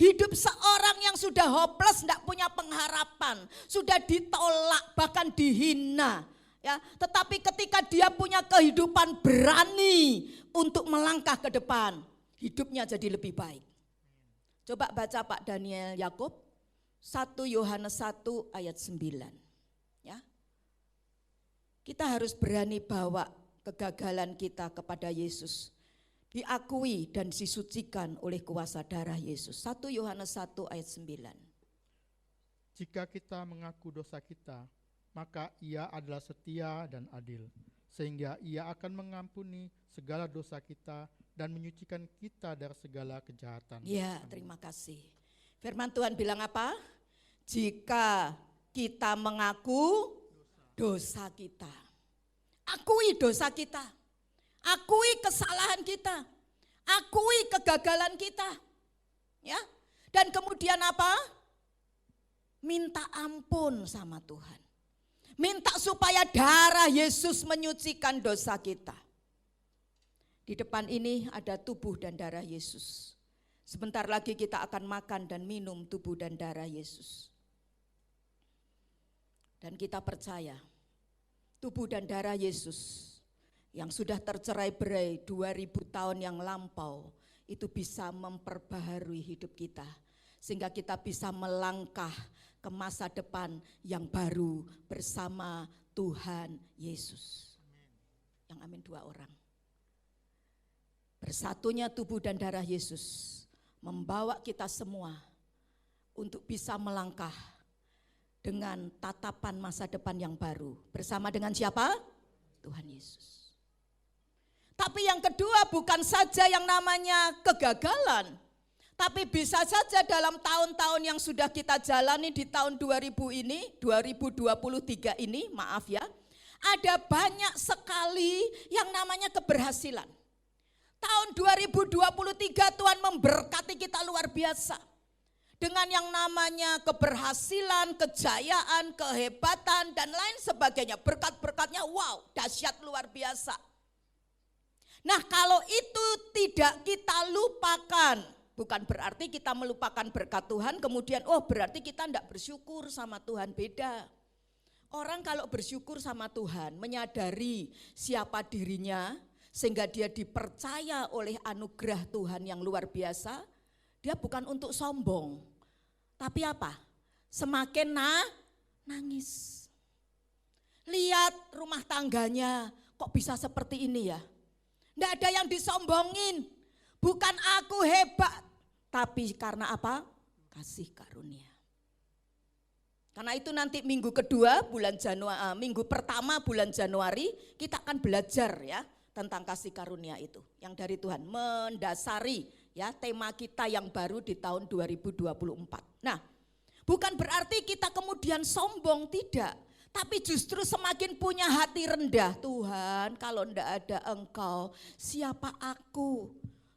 Hidup seorang yang sudah hopeless, tidak punya pengharapan, sudah ditolak, bahkan dihina. Ya, tetapi ketika dia punya kehidupan berani untuk melangkah ke depan, hidupnya jadi lebih baik. Coba baca Pak Daniel Yakub 1 Yohanes 1 ayat 9. Ya. Kita harus berani bawa kegagalan kita kepada Yesus. Diakui dan disucikan oleh kuasa darah Yesus. 1 Yohanes 1 ayat 9. Jika kita mengaku dosa kita, maka Ia adalah setia dan adil, sehingga Ia akan mengampuni segala dosa kita dan menyucikan kita dari segala kejahatan. Ya, Amin. terima kasih. Firman Tuhan bilang apa? Jika kita mengaku dosa kita, akui dosa kita, akui kesalahan kita, akui kegagalan kita, ya. Dan kemudian apa? Minta ampun sama Tuhan. Minta supaya darah Yesus menyucikan dosa kita. Di depan ini ada tubuh dan darah Yesus. Sebentar lagi kita akan makan dan minum tubuh dan darah Yesus. Dan kita percaya tubuh dan darah Yesus yang sudah tercerai-berai 2000 tahun yang lampau itu bisa memperbaharui hidup kita. Sehingga kita bisa melangkah ke masa depan yang baru bersama Tuhan Yesus. Yang amin 2 orang. Bersatunya tubuh dan darah Yesus membawa kita semua untuk bisa melangkah dengan tatapan masa depan yang baru. Bersama dengan siapa? Tuhan Yesus. Tapi yang kedua bukan saja yang namanya kegagalan. Tapi bisa saja dalam tahun-tahun yang sudah kita jalani di tahun 2000 ini, 2023 ini, maaf ya, ada banyak sekali yang namanya keberhasilan. Tahun 2023 Tuhan memberkati kita luar biasa. Dengan yang namanya keberhasilan, kejayaan, kehebatan, dan lain sebagainya. Berkat-berkatnya wow, dahsyat luar biasa. Nah kalau itu tidak kita lupakan, bukan berarti kita melupakan berkat Tuhan, kemudian berarti kita tidak bersyukur sama Tuhan, beda. Orang kalau bersyukur sama Tuhan, menyadari siapa dirinya, sehingga dia dipercaya oleh anugerah Tuhan yang luar biasa, dia bukan untuk sombong, tapi apa? Semakin nangis. Lihat rumah tangganya, kok bisa seperti ini ya? Tidak ada yang disombongin, bukan aku hebat, tapi karena apa? Kasih karunia. Karena itu nanti minggu kedua bulan Januari, minggu pertama bulan Januari kita akan belajar ya tentang kasih karunia itu yang dari Tuhan, mendasari ya tema kita yang baru di tahun 2024. Nah, bukan berarti kita kemudian sombong, tidak. Tapi justru semakin punya hati rendah. Tuhan, kalau enggak ada Engkau, siapa aku?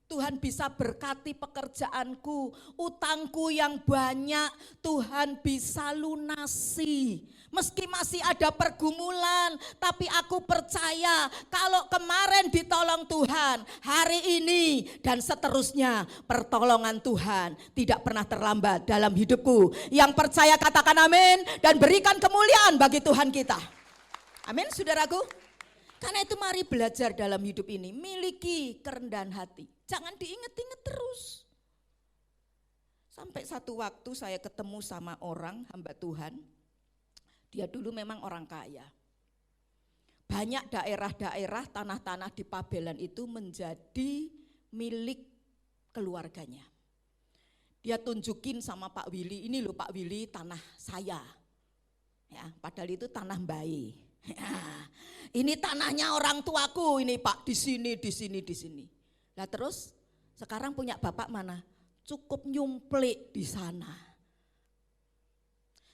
Tuhan bisa berkati pekerjaanku, utangku yang banyak Tuhan bisa lunasi. Meski masih ada pergumulan, tapi aku percaya kalau kemarin ditolong Tuhan, hari ini dan seterusnya pertolongan Tuhan tidak pernah terlambat dalam hidupku. Yang percaya katakan amin dan berikan kemuliaan bagi Tuhan kita. Amin saudaraku. Karena itu mari belajar dalam hidup ini, miliki kerendahan hati. Jangan diinget-inget terus. Sampai satu waktu saya ketemu sama orang hamba Tuhan. Dia dulu memang orang kaya. Banyak daerah-daerah, tanah-tanah di Pabelan itu menjadi milik keluarganya. Dia tunjukin sama Pak Willy, ini loh Pak Willy tanah saya. Ya, padahal itu tanah bayi. Ya, ini tanahnya orang tuaku ini Pak, di sini. Nah terus sekarang punya bapak mana? Cukup nyumplik di sana.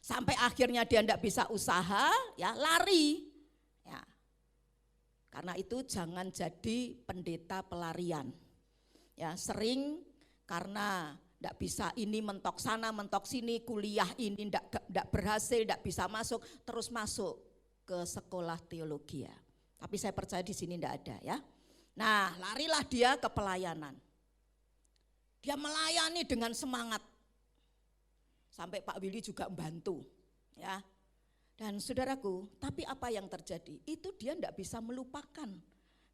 Sampai akhirnya dia tidak bisa usaha, ya lari. Ya. Karena itu jangan jadi pendeta pelarian. Ya sering karena tidak bisa ini mentok sana, mentok sini, kuliah ini tidak berhasil, tidak bisa masuk, terus masuk ke sekolah teologi ya. Tapi saya percaya di sini tidak ada ya. Nah, larilah dia ke pelayanan. Dia melayani dengan semangat. Sampai Pak Willy juga membantu ya. Dan saudaraku, tapi apa yang terjadi? Itu dia tidak bisa melupakan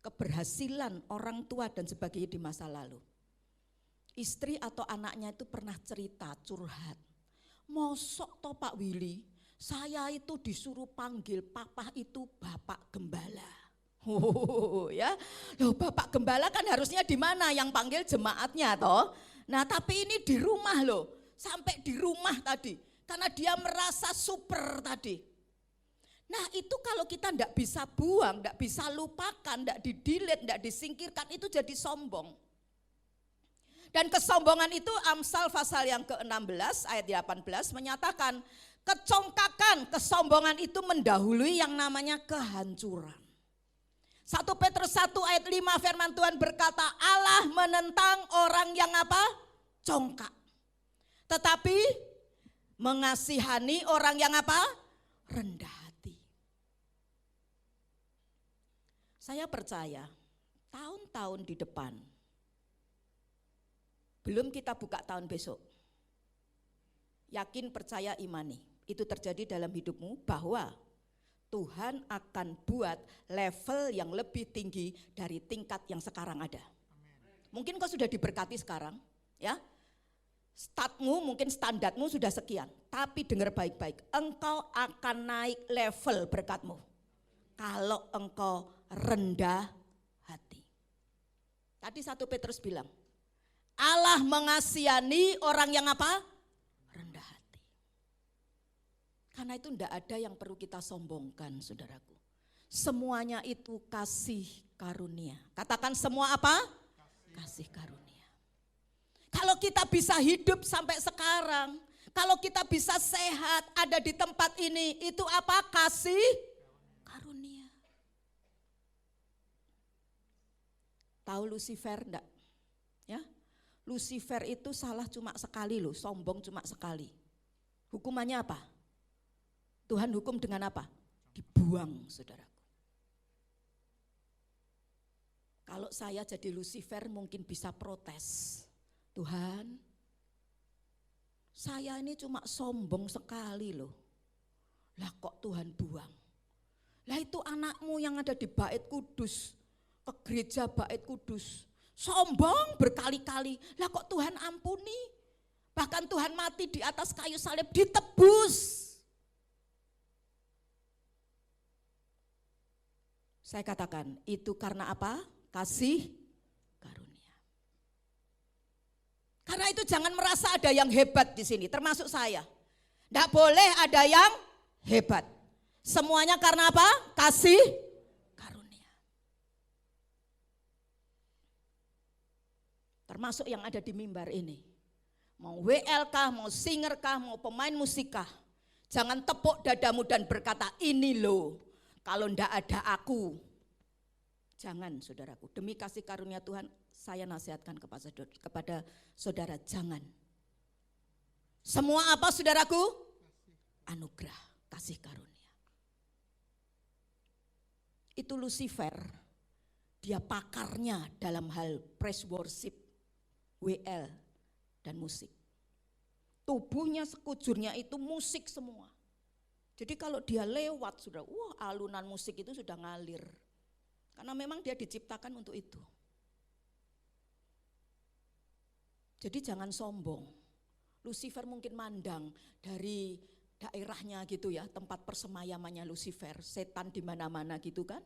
keberhasilan orang tua dan sebagainya di masa lalu. Istri atau anaknya itu pernah cerita, curhat. Mosok toh Pak Willy, saya itu disuruh panggil papa itu Bapak Gembala. Oh ya, loh Bapak Gembala kan harusnya di mana yang panggil jemaatnya toh. Nah tapi ini di rumah loh, sampai di rumah tadi, karena dia merasa super tadi. Nah itu kalau kita tidak bisa buang, tidak bisa lupakan, tidak di-delete, tidak disingkirkan, itu jadi sombong. Dan kesombongan itu Amsal pasal yang ke-16 ayat 18 menyatakan, kecongkakan, kesombongan itu mendahului yang namanya kehancuran. 1 Petrus 1 ayat 5 firman Tuhan berkata, Allah menentang orang yang apa? Congkak. Tetapi mengasihani orang yang apa? Rendah hati. Saya percaya tahun-tahun di depan, belum kita buka tahun besok, yakin, percaya, imani. Itu terjadi dalam hidupmu bahwa Tuhan akan buat level yang lebih tinggi dari tingkat yang sekarang ada. Mungkin kau sudah diberkati sekarang, ya. Statmu mungkin standarmu sudah sekian, tapi dengar baik-baik, engkau akan naik level berkatmu kalau engkau rendah hati. Tadi 1 Petrus bilang, Allah mengasihani orang yang apa? Rendah hati. Karena itu tidak ada yang perlu kita sombongkan, saudaraku. Semuanya itu kasih karunia. Katakan semua apa? Kasih karunia. Kalau kita bisa hidup sampai sekarang, kalau kita bisa sehat, ada di tempat ini, itu apa? Kasih karunia. Tahu Lucifer enggak? Ya? Lucifer itu salah cuma sekali loh, sombong cuma sekali. Hukumannya apa? Tuhan hukum dengan apa? Dibuang, saudaraku. Kalau saya jadi Lucifer mungkin bisa protes. Tuhan, saya ini cuma sombong sekali loh. Lah kok Tuhan buang? Lah itu anakmu yang ada di Bait Kudus, ke gereja Bait Kudus. Sombong berkali-kali, lah kok Tuhan ampuni? Bahkan Tuhan mati di atas kayu salib, ditebus. Saya katakan, itu karena apa? Kasih karunia. Karena itu jangan merasa ada yang hebat di sini, termasuk saya. Tidak boleh ada yang hebat. Semuanya karena apa? Kasih karunia. Termasuk yang ada di mimbar ini. Mau WL kah, mau singer kah, mau pemain musik kah. Jangan tepuk dadamu dan berkata, ini loh, kalau ndak ada aku, Jangan saudaraku, demi kasih karunia Tuhan saya nasihatkan kepada saudara, jangan. Semua apa saudaraku? Anugerah, kasih karunia. Itu Lucifer, dia pakarnya dalam hal praise worship, WL dan musik. Tubuhnya sekujurnya itu musik semua. Jadi kalau dia lewat sudah, alunan musik itu sudah ngalir. Karena memang dia diciptakan untuk itu. Jadi jangan sombong. Lucifer mungkin mandang dari daerahnya gitu ya, tempat persemayamannya Lucifer, setan di mana-mana gitu kan.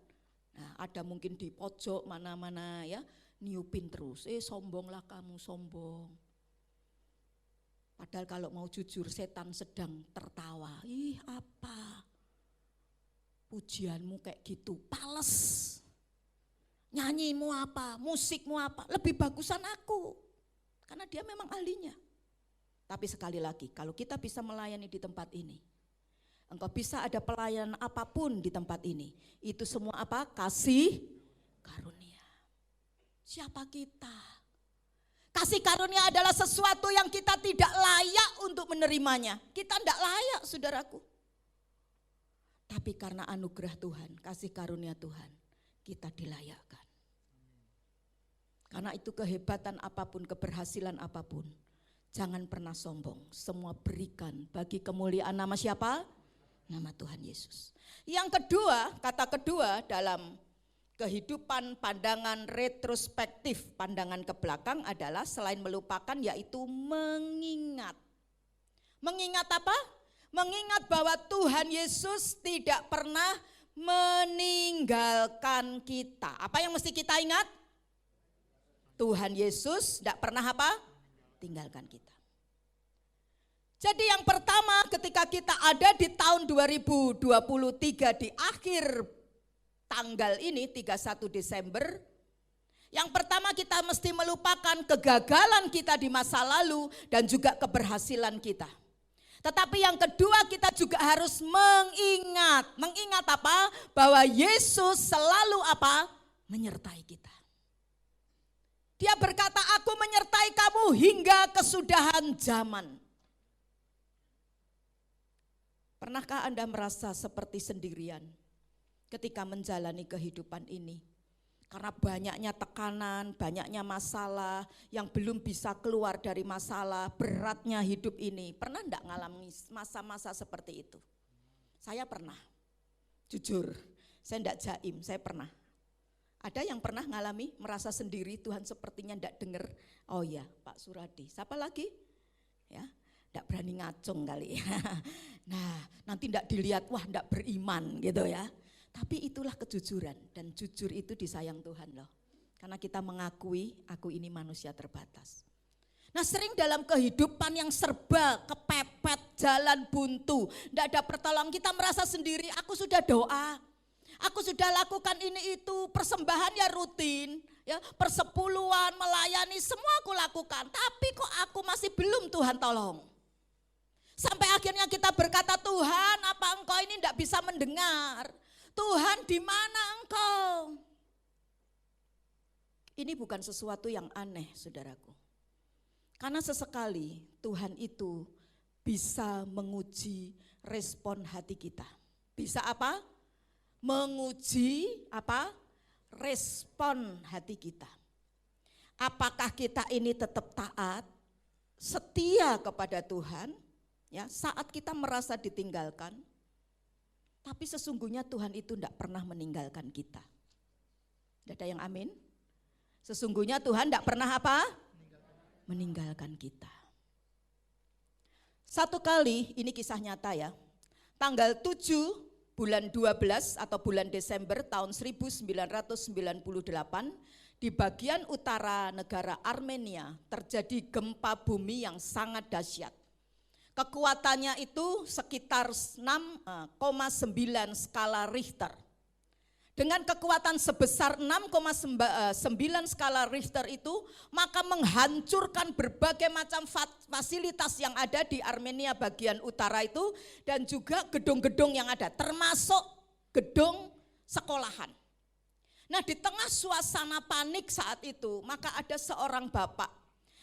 Nah, ada mungkin di pojok mana-mana ya, niupin terus, sombonglah kamu, sombong. Padahal kalau mau jujur setan sedang tertawa, ih apa, pujianmu kayak gitu, pales. Nyanyimu apa, musikmu apa, lebih bagusan aku. Karena dia memang ahlinya. Tapi sekali lagi, kalau kita bisa melayani di tempat ini, engkau bisa ada pelayanan apapun di tempat ini. Itu semua apa? Kasih karunia. Siapa kita? Kasih karunia adalah sesuatu yang kita tidak layak untuk menerimanya. Kita tidak layak, saudaraku. Tapi karena anugerah Tuhan, kasih karunia Tuhan, kita dilayakkan. Karena itu kehebatan apapun, keberhasilan apapun, jangan pernah sombong. Semua berikan bagi kemuliaan nama siapa? Nama Tuhan Yesus. Yang kedua, kata kedua dalam kehidupan pandangan retrospektif, pandangan ke belakang adalah selain melupakan yaitu mengingat. Mengingat apa? Mengingat bahwa Tuhan Yesus tidak pernah meninggalkan kita. Apa yang mesti kita ingat? Tuhan Yesus tidak pernah apa? Tinggalkan kita. Jadi yang pertama ketika kita ada di tahun 2023 di akhir tanggal ini 31 Desember, yang pertama kita mesti melupakan kegagalan kita di masa lalu dan juga keberhasilan kita. Tetapi yang kedua kita juga harus mengingat. Mengingat apa? Bahwa Yesus selalu apa? Menyertai kita. Dia berkata, aku menyertai kamu hingga kesudahan zaman. Pernahkah Anda merasa seperti sendirian ketika menjalani kehidupan ini? Karena banyaknya tekanan, banyaknya masalah yang belum bisa keluar dari masalah, beratnya hidup ini. Pernah enggak ngalami masa-masa seperti itu? Saya pernah, jujur, saya enggak jaim, saya pernah. Ada yang pernah ngalami merasa sendiri, Tuhan sepertinya enggak dengar. Oh ya, Pak Suradi. Siapa lagi? Ya, enggak berani ngacung kali ya. Nah, nanti enggak dilihat, wah enggak beriman gitu ya. Tapi itulah kejujuran dan jujur itu disayang Tuhan loh. Karena kita mengakui, aku ini manusia terbatas. Nah sering dalam kehidupan yang serba kepepet, jalan buntu, enggak ada pertolongan, kita merasa sendiri, aku sudah doa. Aku sudah lakukan ini itu, persembahan ya rutin, ya persepuluhan, melayani semua aku lakukan. Tapi kok aku masih belum Tuhan tolong. Sampai akhirnya kita berkata, Tuhan apa engkau ini tidak bisa mendengar? Tuhan di mana engkau? Ini bukan sesuatu yang aneh saudaraku. Karena sesekali Tuhan itu bisa menguji respon hati kita. Bisa apa? Menguji apa? Respon hati kita. Apakah kita ini tetap taat, setia kepada Tuhan, ya, saat kita merasa ditinggalkan, tapi sesungguhnya Tuhan itu tidak pernah meninggalkan kita. Tidak ada yang amin? Sesungguhnya Tuhan tidak pernah apa? Meninggalkan kita. Satu kali, ini kisah nyata ya, tanggal 7 bulan 12 atau bulan Desember tahun 1998 di bagian utara negara Armenia terjadi gempa bumi yang sangat dahsyat. Kekuatannya itu sekitar 6,9 skala Richter. Dengan kekuatan sebesar 6,9 skala Richter itu, maka menghancurkan berbagai macam fasilitas yang ada di Armenia bagian utara itu, dan juga gedung-gedung yang ada, termasuk gedung sekolahan. Nah, di tengah suasana panik saat itu, maka ada seorang bapak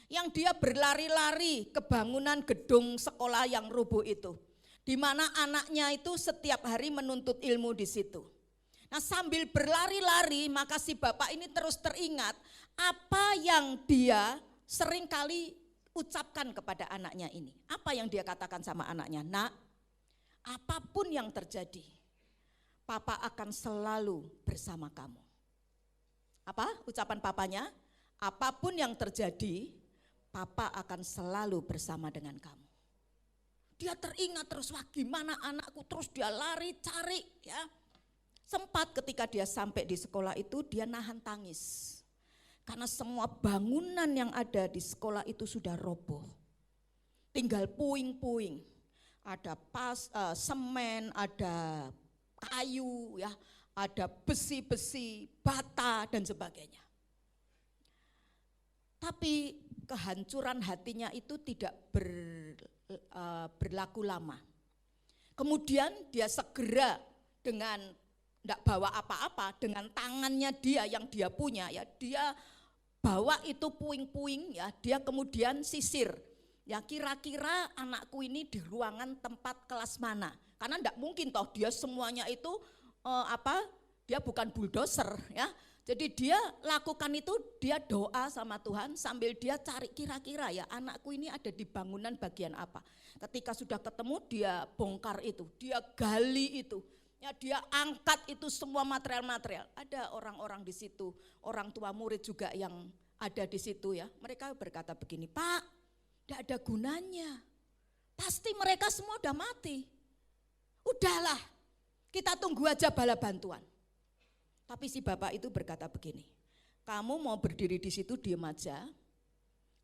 yang dia berlari-lari ke bangunan gedung sekolah yang rubuh itu, di mana anaknya itu setiap hari menuntut ilmu di situ. Nah, sambil berlari-lari, maka si bapak ini terus teringat apa yang dia seringkali ucapkan kepada anaknya ini. Apa yang dia katakan sama anaknya? Nak, apapun yang terjadi, Papa akan selalu bersama kamu. Apa ucapan papanya? Apapun yang terjadi, Papa akan selalu bersama dengan kamu. Dia teringat terus, wah gimana anakku, terus dia lari cari ya. Sempat ketika dia sampai di sekolah itu dia nahan tangis. Karena semua bangunan yang ada di sekolah itu sudah roboh. Tinggal puing-puing. Ada semen, ada kayu ya, ada besi-besi, bata dan sebagainya. Tapi kehancuran hatinya itu tidak berlaku lama. Kemudian dia segera dengan tidak bawa apa-apa, dengan tangannya dia yang dia punya ya, dia bawa itu puing-puing ya, dia kemudian sisir. Ya kira-kira anakku ini di ruangan tempat kelas mana? Karena tidak mungkin toh dia semuanya itu dia bukan bulldozer ya. Jadi dia lakukan itu, dia doa sama Tuhan sambil dia cari kira-kira ya anakku ini ada di bangunan bagian apa. Ketika sudah ketemu dia bongkar itu, dia gali itu. Ya dia angkat itu semua material-material. Ada orang-orang di situ, orang tua murid juga yang ada di situ ya. Mereka berkata begini, Pak, tidak ada gunanya. Pasti mereka semua udah mati. Udahlah, kita tunggu aja bala bantuan. Tapi si bapak itu berkata begini, kamu mau berdiri di situ diem aja,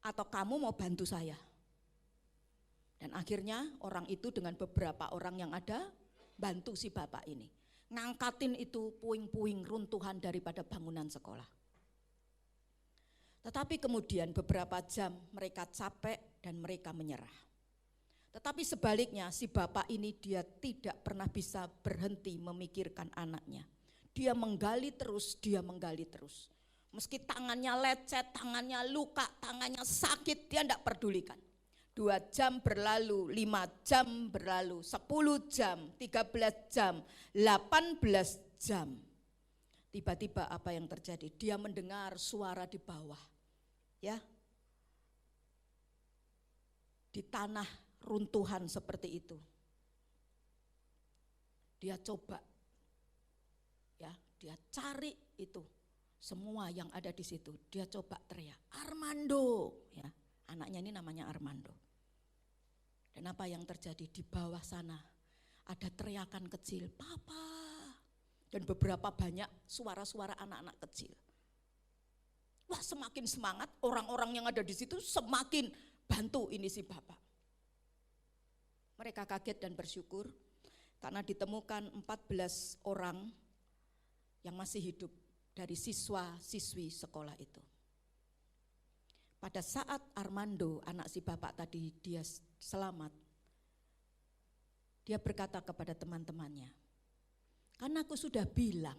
atau kamu mau bantu saya? Dan akhirnya orang itu dengan beberapa orang yang ada, bantu si bapak ini. Ngangkatin itu puing-puing runtuhan daripada bangunan sekolah. Tetapi kemudian beberapa jam mereka capek dan mereka menyerah. Tetapi sebaliknya si bapak ini dia tidak pernah bisa berhenti memikirkan anaknya. Dia menggali terus, dia menggali terus. Meski tangannya lecet, tangannya luka, tangannya sakit, dia tidak pedulikan. 2 jam berlalu, 5 jam berlalu, 10 jam, 13 jam, 18 jam. Tiba-tiba apa yang terjadi? Dia mendengar suara di bawah. Ya. Di tanah runtuhan seperti itu. Dia coba. Ya, dia cari itu. Semua yang ada di situ. Dia coba teriak, Armando, ya. Anaknya ini namanya Armando. Dan apa yang terjadi di bawah sana? Ada teriakan kecil, Papa. Dan beberapa banyak suara-suara anak-anak kecil. Wah, semakin semangat orang-orang yang ada di situ semakin bantu ini si bapak. Mereka kaget dan bersyukur karena ditemukan 14 orang yang masih hidup dari siswa-siswi sekolah itu. Pada saat Armando, anak si bapak tadi, dia selamat, dia berkata kepada teman-temannya, karena aku sudah bilang,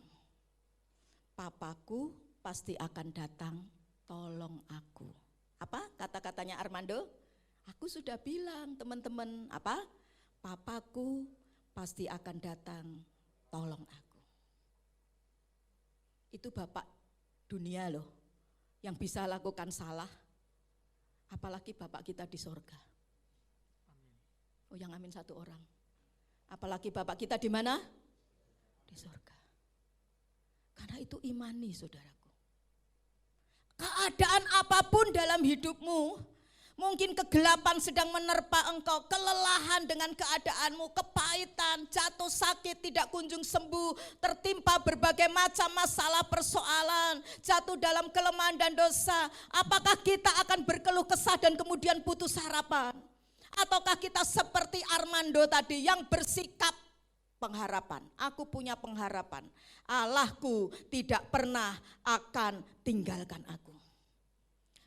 papaku pasti akan datang tolong aku. Apa kata-katanya Armando? Aku sudah bilang teman-teman, apa? Papaku pasti akan datang tolong aku. Itu bapak dunia loh, yang bisa lakukan salah. Apalagi bapak kita di sorga. Oh, yang amin 1 orang. Apalagi bapak kita di mana? Di sorga. Karena itu imani saudaraku. Keadaan apapun dalam hidupmu, mungkin kegelapan sedang menerpa engkau, kelelahan dengan keadaanmu, kepahitan, jatuh sakit, tidak kunjung sembuh, tertimpa berbagai macam masalah persoalan, jatuh dalam kelemahan dan dosa. Apakah kita akan berkeluh kesah dan kemudian putus harapan? Ataukah kita seperti Armando tadi yang bersikap pengharapan? Aku punya pengharapan, Allahku tidak pernah akan tinggalkan aku.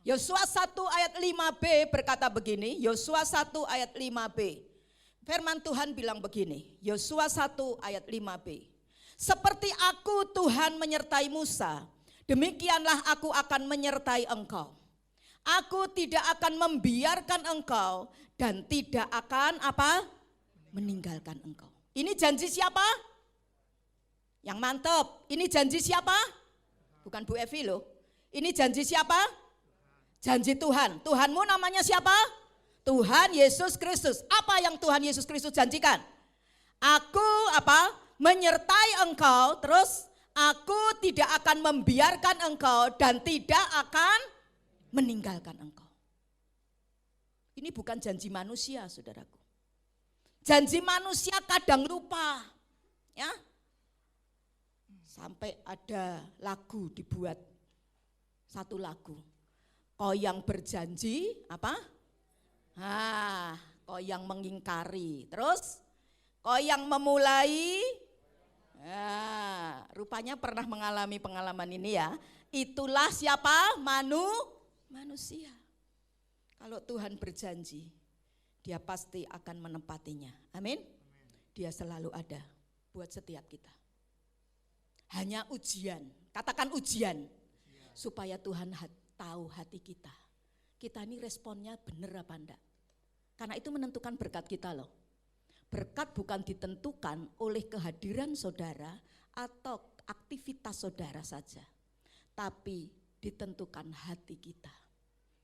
Yosua 1 ayat 5b berkata begini, Yosua 1 ayat 5b. Firman Tuhan bilang begini, Yosua 1 ayat 5b. Seperti aku Tuhan menyertai Musa, demikianlah aku akan menyertai engkau. Aku tidak akan membiarkan engkau dan tidak akan apa? Meninggalkan engkau. Ini janji siapa? Yang mantap. Ini janji siapa? Bukan Bu Evi loh. Ini janji siapa? Janji Tuhan. Tuhanmu namanya siapa? Tuhan Yesus Kristus. Apa yang Tuhan Yesus Kristus janjikan? Aku apa? Menyertai engkau, terus aku tidak akan membiarkan engkau dan tidak akan meninggalkan engkau. Ini bukan janji manusia, saudaraku. Janji manusia kadang lupa, ya. Sampai ada lagu dibuat, satu lagu. Kau yang berjanji apa? Kau yang mengingkari. Terus kau yang memulai. Rupanya pernah mengalami pengalaman ini ya. Itulah siapa? Manusia. Kalau Tuhan berjanji, Dia pasti akan menepatinya. Amin. Dia selalu ada buat setiap kita. Hanya ujian, katakan ujian. Supaya Tuhan tahu hati kita. Kita ini responnya benar apa enggak. Karena itu menentukan berkat kita loh. Berkat bukan ditentukan oleh kehadiran saudara atau aktivitas saudara saja. Tapi ditentukan hati kita.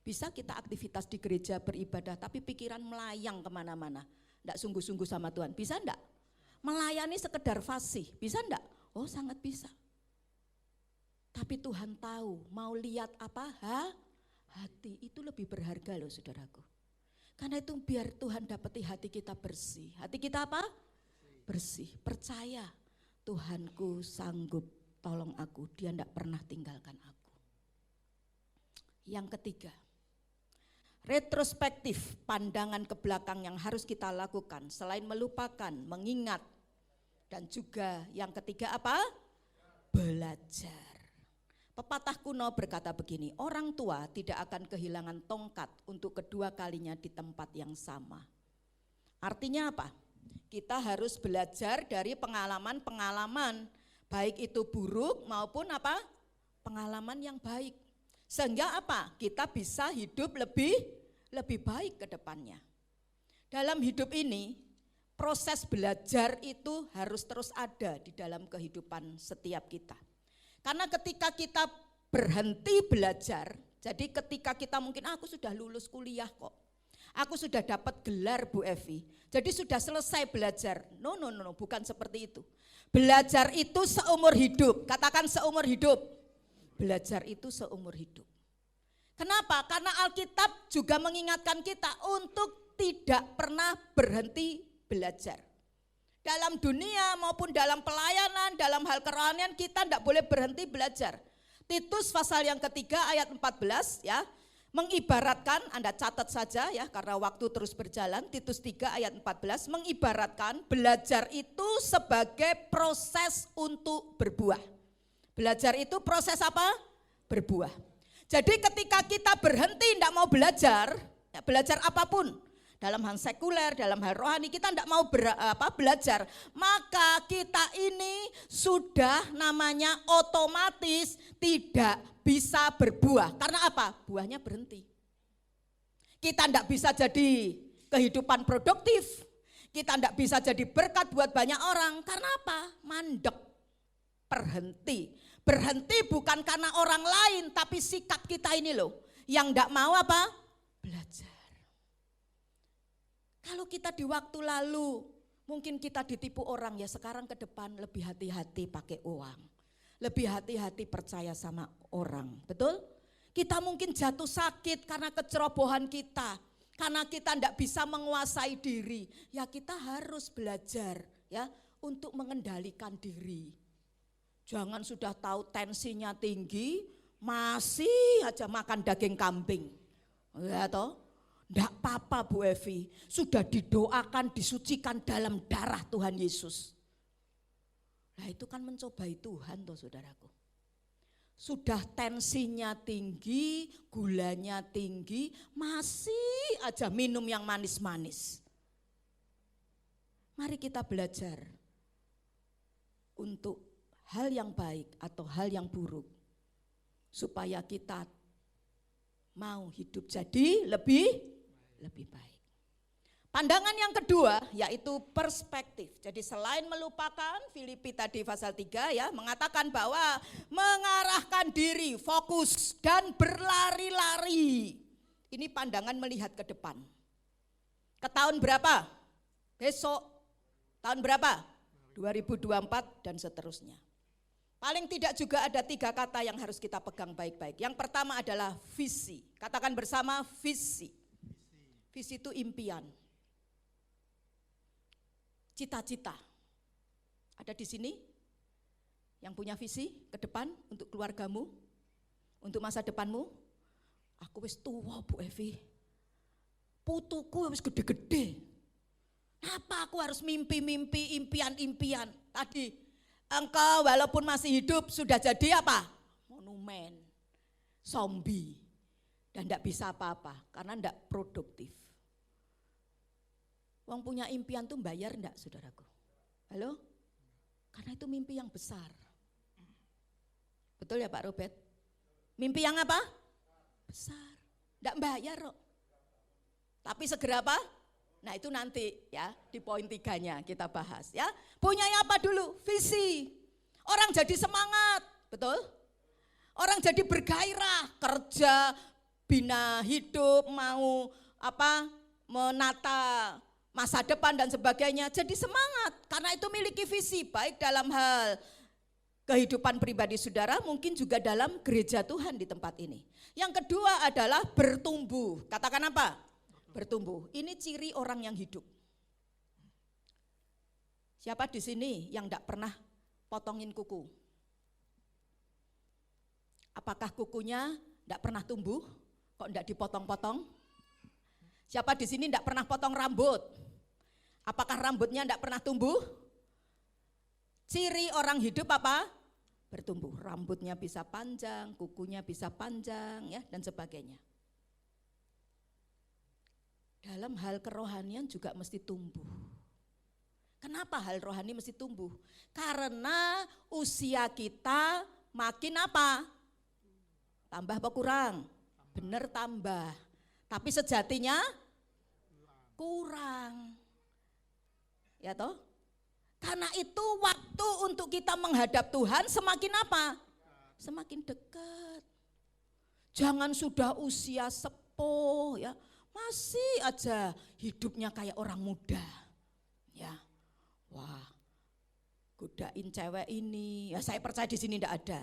Bisa kita aktivitas di gereja beribadah tapi pikiran melayang kemana-mana. Enggak sungguh-sungguh sama Tuhan, bisa enggak? Melayani sekedar fasih, bisa enggak? Oh sangat bisa. Tapi Tuhan tahu mau lihat apa? Hati itu lebih berharga loh saudaraku. Karena itu biar Tuhan dapati hati kita bersih. Hati kita apa? Bersih. Percaya Tuhanku sanggup tolong aku. Dia tidak pernah tinggalkan aku. Yang ketiga, retrospektif, pandangan ke belakang yang harus kita lakukan. Selain melupakan, mengingat. Dan juga yang ketiga apa? Belajar. Pepatah kuno berkata begini, orang tua tidak akan kehilangan tongkat untuk kedua kalinya di tempat yang sama. Artinya apa? Kita harus belajar dari pengalaman-pengalaman, baik itu buruk maupun apa? Pengalaman yang baik. Sehingga apa? Kita bisa hidup lebih baik ke depannya. Dalam hidup ini, proses belajar itu harus terus ada di dalam kehidupan setiap kita. Karena ketika kita berhenti belajar, jadi ketika kita mungkin aku sudah lulus kuliah kok, aku sudah dapat gelar Bu Evi, jadi sudah selesai belajar. No, bukan seperti itu. Belajar itu seumur hidup, katakan seumur hidup. Belajar itu seumur hidup. Kenapa? Karena Alkitab juga mengingatkan kita untuk tidak pernah berhenti belajar. Dalam dunia maupun dalam pelayanan, dalam hal kerohanian kita tidak boleh berhenti belajar. Titus pasal yang ketiga ayat 14 ya, mengibaratkan, Anda catat saja ya karena waktu terus berjalan, Titus 3 ayat 14 mengibaratkan belajar itu sebagai proses untuk berbuah. Belajar itu proses apa? Berbuah. Jadi ketika kita berhenti tidak mau belajar, ya belajar apapun, dalam hal sekuler, dalam hal rohani kita tidak mau belajar, maka kita ini sudah namanya otomatis tidak bisa berbuah. Karena apa? Buahnya berhenti. Kita tidak bisa jadi kehidupan produktif, kita tidak bisa jadi berkat buat banyak orang. Karena apa? Mandek, berhenti. Berhenti bukan karena orang lain, tapi sikap kita ini loh, yang tidak mau apa? Belajar. Kalau kita di waktu lalu, mungkin kita ditipu orang ya, sekarang ke depan lebih hati-hati pakai uang. Lebih hati-hati percaya sama orang, betul? Kita mungkin jatuh sakit karena kecerobohan kita, karena kita tidak bisa menguasai diri. Ya kita harus belajar ya untuk mengendalikan diri. Jangan sudah tahu tensinya tinggi, masih aja makan daging kambing. Ya toh? Tidak apa-apa Bu Evi, sudah didoakan, disucikan dalam darah Tuhan Yesus. Nah itu kan mencobai Tuhan toh saudaraku. Sudah tensinya tinggi, gulanya tinggi, masih aja minum yang manis-manis. Mari kita belajar untuk hal yang baik atau hal yang buruk, supaya kita mau hidup jadi lebih baik. Pandangan yang kedua yaitu perspektif. Jadi selain melupakan, Filipi tadi pasal 3 ya mengatakan bahwa mengarahkan diri, fokus dan berlari-lari. Ini pandangan melihat ke depan. Ke tahun berapa? Besok. Tahun berapa? 2024 dan seterusnya. Paling tidak juga ada 3 kata yang harus kita pegang baik-baik. Yang pertama adalah visi. Katakan bersama visi. Visi itu impian. Cita-cita. Ada di sini yang punya visi ke depan untuk keluargamu, untuk masa depanmu. Aku wis tua Bu Evi. Putuku wis gede-gede. Apa aku harus mimpi-mimpi, impian-impian? Tadi engkau walaupun masih hidup sudah jadi apa? Monumen, zombie. Dan tidak bisa apa-apa karena tidak produktif. Wong punya impian tuh bayar enggak saudaraku? Halo? Karena itu mimpi yang besar. Betul ya Pak Robert? Mimpi yang apa? Besar. Enggak bayar kok. Tapi segera apa? Nah itu nanti ya di poin 3-nya kita bahas ya. Punyanya apa dulu? Visi. Orang jadi semangat, betul? Orang jadi bergairah, kerja, bina hidup, mau apa? Menata masa depan dan sebagainya, jadi semangat karena itu miliki visi baik dalam hal kehidupan pribadi saudara, mungkin juga dalam gereja Tuhan di tempat ini. Yang kedua adalah bertumbuh. Katakan apa? Bertumbuh. Ini ciri orang yang hidup. Siapa di sini yang tidak pernah potongin kuku? Apakah kukunya tidak pernah tumbuh? Kok tidak dipotong-potong? Siapa di sini tidak pernah potong rambut? Apakah rambutnya tidak pernah tumbuh? Ciri orang hidup apa? Bertumbuh. Rambutnya bisa panjang, kukunya bisa panjang ya dan sebagainya. Dalam hal kerohanian juga mesti tumbuh. Kenapa hal rohani mesti tumbuh? Karena usia kita makin apa? Tambah apa kurang? Benar tambah. Tapi sejatinya kurang. Ya toh? Karena itu waktu untuk kita menghadap Tuhan semakin apa? Semakin dekat. Jangan sudah usia sepuh ya, masih aja hidupnya kayak orang muda. Ya. Wah. Godain cewek ini. Ya saya percaya di sini enggak ada.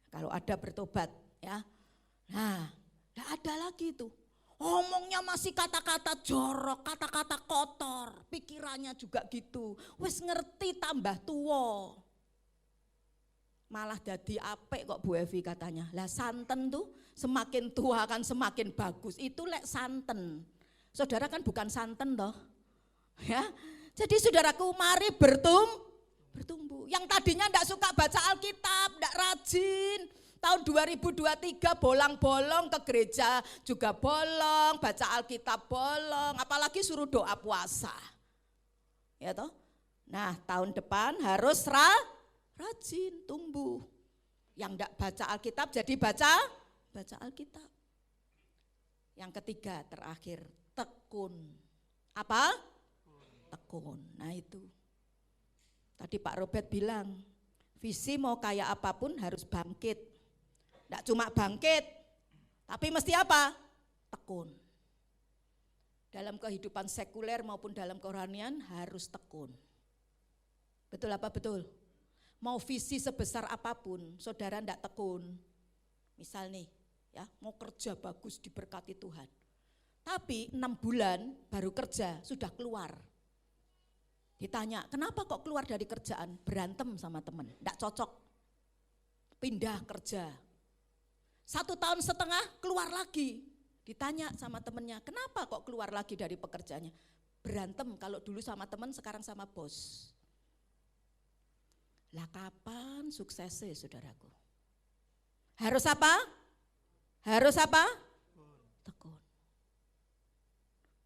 Kalau ada bertobat ya. Nah, enggak ada lagi itu. Omongnya masih kata-kata jorok, kata-kata kotor, pikirannya juga gitu. Wis ngerti tambah tua. Malah jadi apik kok Bu Evi katanya. Lah santen tuh semakin tua kan semakin bagus. Itu lek santen. Saudara kan bukan santen toh. Ya. Jadi saudaraku mari bertumbuh. Yang tadinya enggak suka baca Alkitab, enggak rajin. Tahun 2023 bolong-bolong ke gereja juga bolong, baca Alkitab bolong, apalagi suruh doa puasa. Ya toh? Nah, tahun depan harus rajin, tumbuh. Yang enggak baca Alkitab jadi baca Alkitab. Yang ketiga, terakhir, tekun. Apa? Tekun. Nah, itu. Tadi Pak Robert bilang, visi mau kayak apapun harus bangkit. Tidak cuma bangkit, tapi mesti apa? Tekun. Dalam kehidupan sekuler maupun dalam kerohanian harus tekun. Betul apa betul? Mau visi sebesar apapun, saudara tidak tekun. Misal nih, ya mau kerja bagus diberkati Tuhan. Tapi 6 bulan baru kerja sudah keluar. Ditanya, kenapa kok keluar dari kerjaan? Berantem sama teman, tidak cocok. Pindah kerja. 1 tahun setengah keluar lagi. Ditanya sama temennya, kenapa kok keluar lagi dari pekerjaannya? Berantem, kalau dulu sama teman, sekarang sama bos. Lah kapan suksesnya saudaraku? Harus apa? Harus apa? Tekun.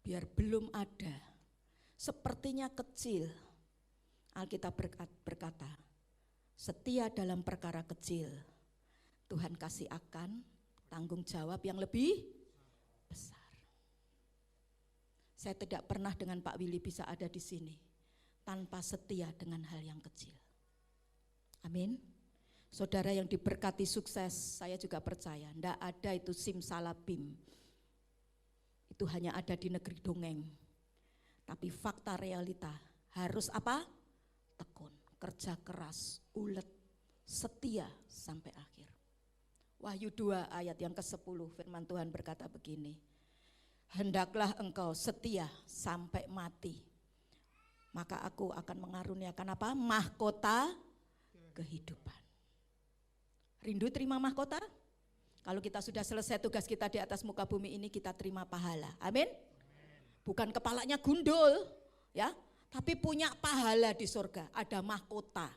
Biar belum ada. Sepertinya kecil. Alkitab berkata, setia dalam perkara kecil, Tuhan kasih akan tanggung jawab yang lebih besar. Saya tidak pernah dengan Pak Willy bisa ada di sini tanpa setia dengan hal yang kecil. Amin. Saudara yang diberkati sukses, saya juga percaya, tidak ada itu simsalabim. Itu hanya ada di negeri dongeng. Tapi fakta realita harus apa? Tekun, kerja keras, ulet, setia sampai akhir. Wahyu 2 ayat yang ke-10 firman Tuhan berkata begini. Hendaklah engkau setia sampai mati, maka aku akan mengaruniakan apa? Mahkota kehidupan. Rindu terima mahkota? Kalau kita sudah selesai tugas kita di atas muka bumi ini, kita terima pahala. Amin. Bukan kepalanya gundul, ya, tapi punya pahala di surga. Ada mahkota.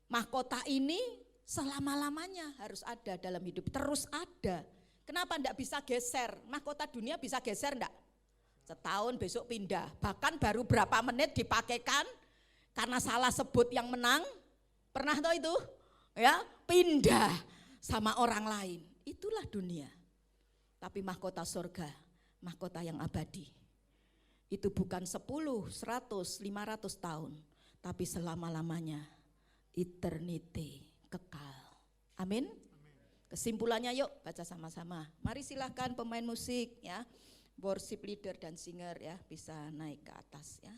Mahkota ini selama-lamanya harus ada dalam hidup, terus ada. Kenapa enggak bisa geser? Mahkota dunia bisa geser enggak? Setahun besok pindah. Bahkan baru berapa menit dipakaikan karena salah sebut yang menang. Pernah tahu itu? Ya, pindah sama orang lain. Itulah dunia. Tapi mahkota surga, mahkota yang abadi. Itu bukan 10, 100, 500 tahun, tapi selama-lamanya, eternity, kekal. Amin. Kesimpulannya yuk baca sama-sama. Mari silahkan pemain musik ya, worship leader dan singer ya bisa naik ke atas ya.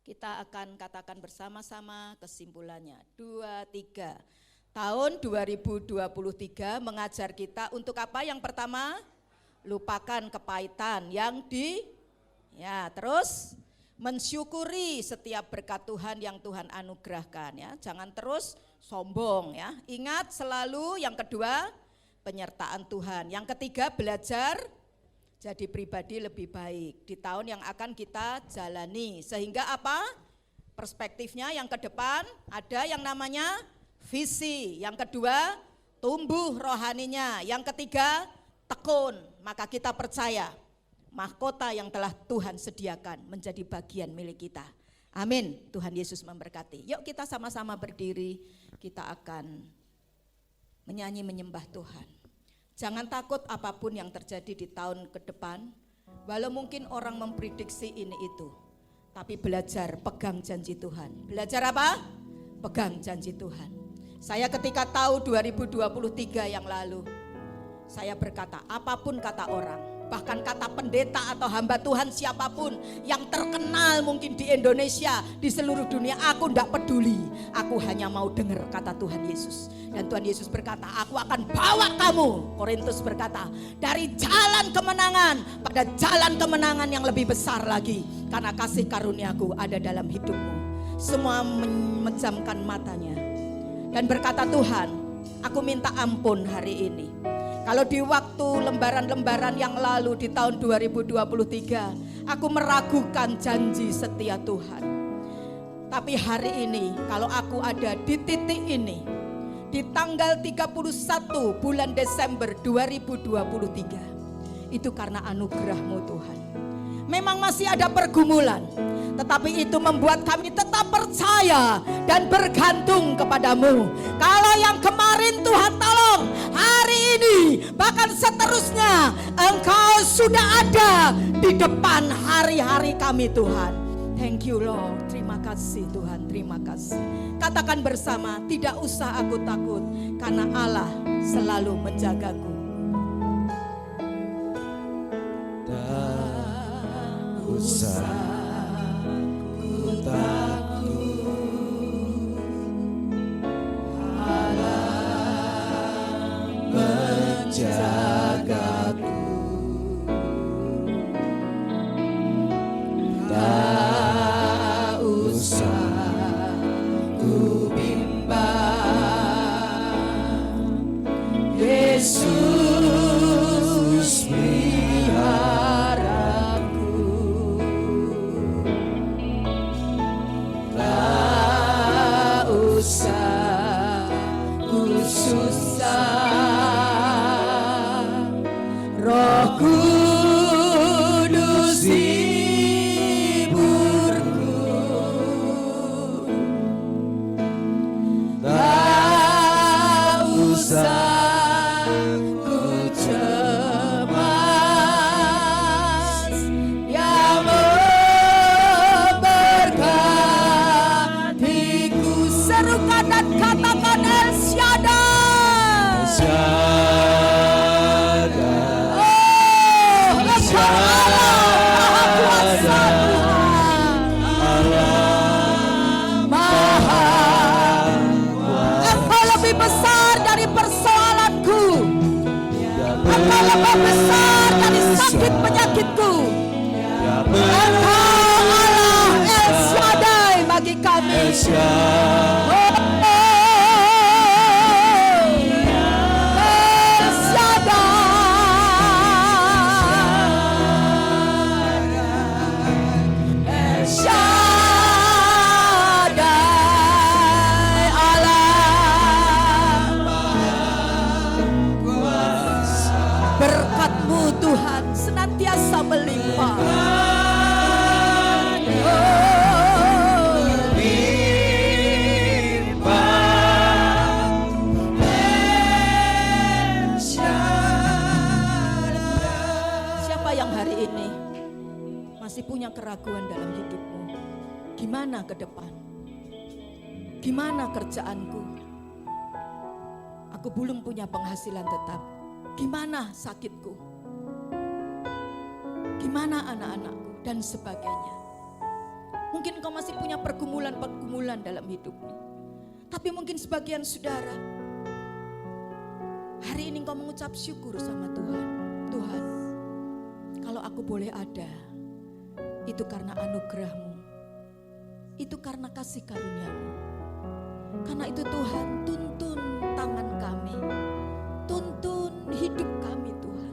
Kita akan katakan bersama-sama kesimpulannya. 2, 3. Tahun 2023 mengajar kita untuk apa? Yang pertama, lupakan kepahitan yang terus mensyukuri setiap berkat Tuhan yang Tuhan anugerahkan ya. Jangan terus sombong ya. Ingat selalu yang kedua, penyertaan Tuhan. Yang ketiga, belajar jadi pribadi lebih baik di tahun yang akan kita jalani. Sehingga apa? Perspektifnya yang ke depan ada yang namanya visi. Yang kedua, tumbuh rohaninya. Yang ketiga, tekun. Maka kita percaya mahkota yang telah Tuhan sediakan menjadi bagian milik kita. Amin. Tuhan Yesus memberkati. Yuk kita sama-sama berdiri. Kita akan menyanyi menyembah Tuhan. Jangan takut apapun yang terjadi di tahun ke depan. Walau mungkin orang memprediksi ini itu. Tapi belajar pegang janji Tuhan. Belajar apa? Pegang janji Tuhan. Saya ketika tahu 2023 yang lalu, saya berkata apapun kata orang, bahkan kata pendeta atau hamba Tuhan siapapun yang terkenal mungkin di Indonesia, di seluruh dunia, aku tidak peduli. Aku hanya mau dengar kata Tuhan Yesus. Dan Tuhan Yesus berkata, aku akan bawa kamu, Korintus berkata, dari jalan kemenangan pada jalan kemenangan yang lebih besar lagi. Karena kasih karuniaku ada dalam hidupmu. Semua memejamkan matanya dan berkata, Tuhan, aku minta ampun hari ini. Kalau di waktu lembaran-lembaran yang lalu di tahun 2023, aku meragukan janji setia Tuhan. Tapi hari ini, kalau aku ada di titik ini, di tanggal 31 bulan Desember 2023, itu karena anugerah-Mu Tuhan. Memang masih ada pergumulan, tetapi itu membuat kami tetap percaya dan bergantung kepadamu. Kalau yang kemarin Tuhan tolong, hari ini bahkan seterusnya Engkau sudah ada di depan hari-hari kami Tuhan. Thank you Lord, terima kasih Tuhan, terima kasih. Katakan bersama, tidak usah aku takut karena Allah selalu menjagaku. Usah ku takut, Allah menjagaku. Tak usah ku bimbang, Yesus Kudus hiburku, lebih besar dari sakit penyakitku. Engkau Allah El Shaddai bagi kami. El Shaddai. El Shaddai. El Shaddai Allah. Berkat-Mu Tuhan senantiasa melimpah. Siapa yang hari ini masih punya keraguan dalam hidupmu? Gimana ke depan? Gimana kerjaanku? Aku belum punya penghasilan tetap. Gimana sakitku? Gimana anak-anakku? Dan sebagainya. Mungkin kau masih punya pergumulan-pergumulan dalam hidupmu. Tapi mungkin sebagian saudara, hari ini kau mengucap syukur sama Tuhan. Tuhan, kalau aku boleh ada, itu karena anugerah-Mu. Itu karena kasih karunia-Mu. Karena itu Tuhan, tuntun tangan kami. Tuntun hidup kami Tuhan.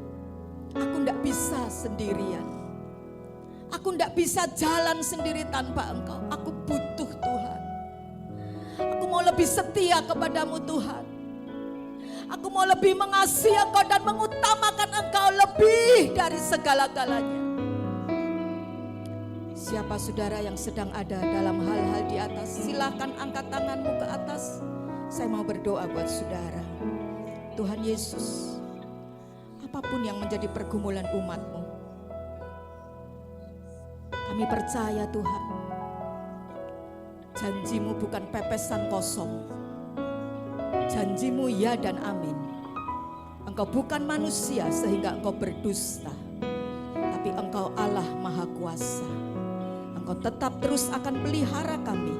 Aku tidak bisa sendirian. Aku tidak bisa jalan sendiri tanpa Engkau. Aku butuh Tuhan. Aku mau lebih setia kepadamu Tuhan. Aku mau lebih mengasihi Engkau dan mengutamakan Engkau lebih dari segala-galanya. Siapa saudara yang sedang ada dalam hal-hal di atas, silakan angkat tanganmu ke atas. Saya mau berdoa buat saudara. Tuhan Yesus, apapun yang menjadi pergumulan umat-Mu, kami percaya Tuhan, janji-Mu bukan pepesan kosong. Janji-Mu ya dan amin. Engkau bukan manusia sehingga Engkau berdusta, tapi Engkau Allah Maha Kuasa. Engkau tetap terus akan pelihara kami.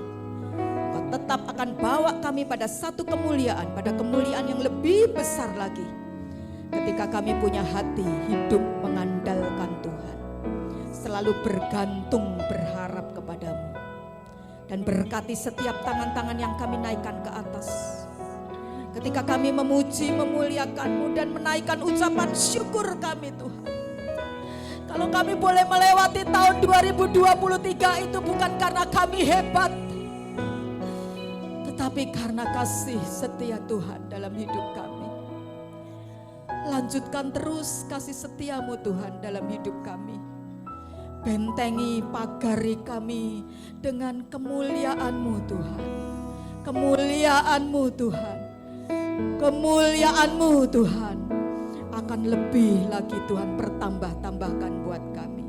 Engkau tetap akan bawa kami pada satu kemuliaan, pada kemuliaan yang lebih besar lagi. Ketika kami punya hati hidup mengandalkan Tuhan, selalu bergantung berharap kepadamu. Dan berkati setiap tangan-tangan yang kami naikkan ke atas. Ketika kami memuji, memuliakan-Mu dan menaikkan ucapan syukur kami Tuhan. Kalau kami boleh melewati tahun 2023 itu bukan karena kami hebat, tetapi karena kasih setia Tuhan dalam hidup kami. Lanjutkan terus kasih setia-Mu Tuhan dalam hidup kami. Bentengi, pagari kami dengan kemuliaan-Mu Tuhan. Kemuliaan-Mu Tuhan. Kemuliaan-Mu Tuhan akan lebih lagi Tuhan bertambah-tambahkan buat kami.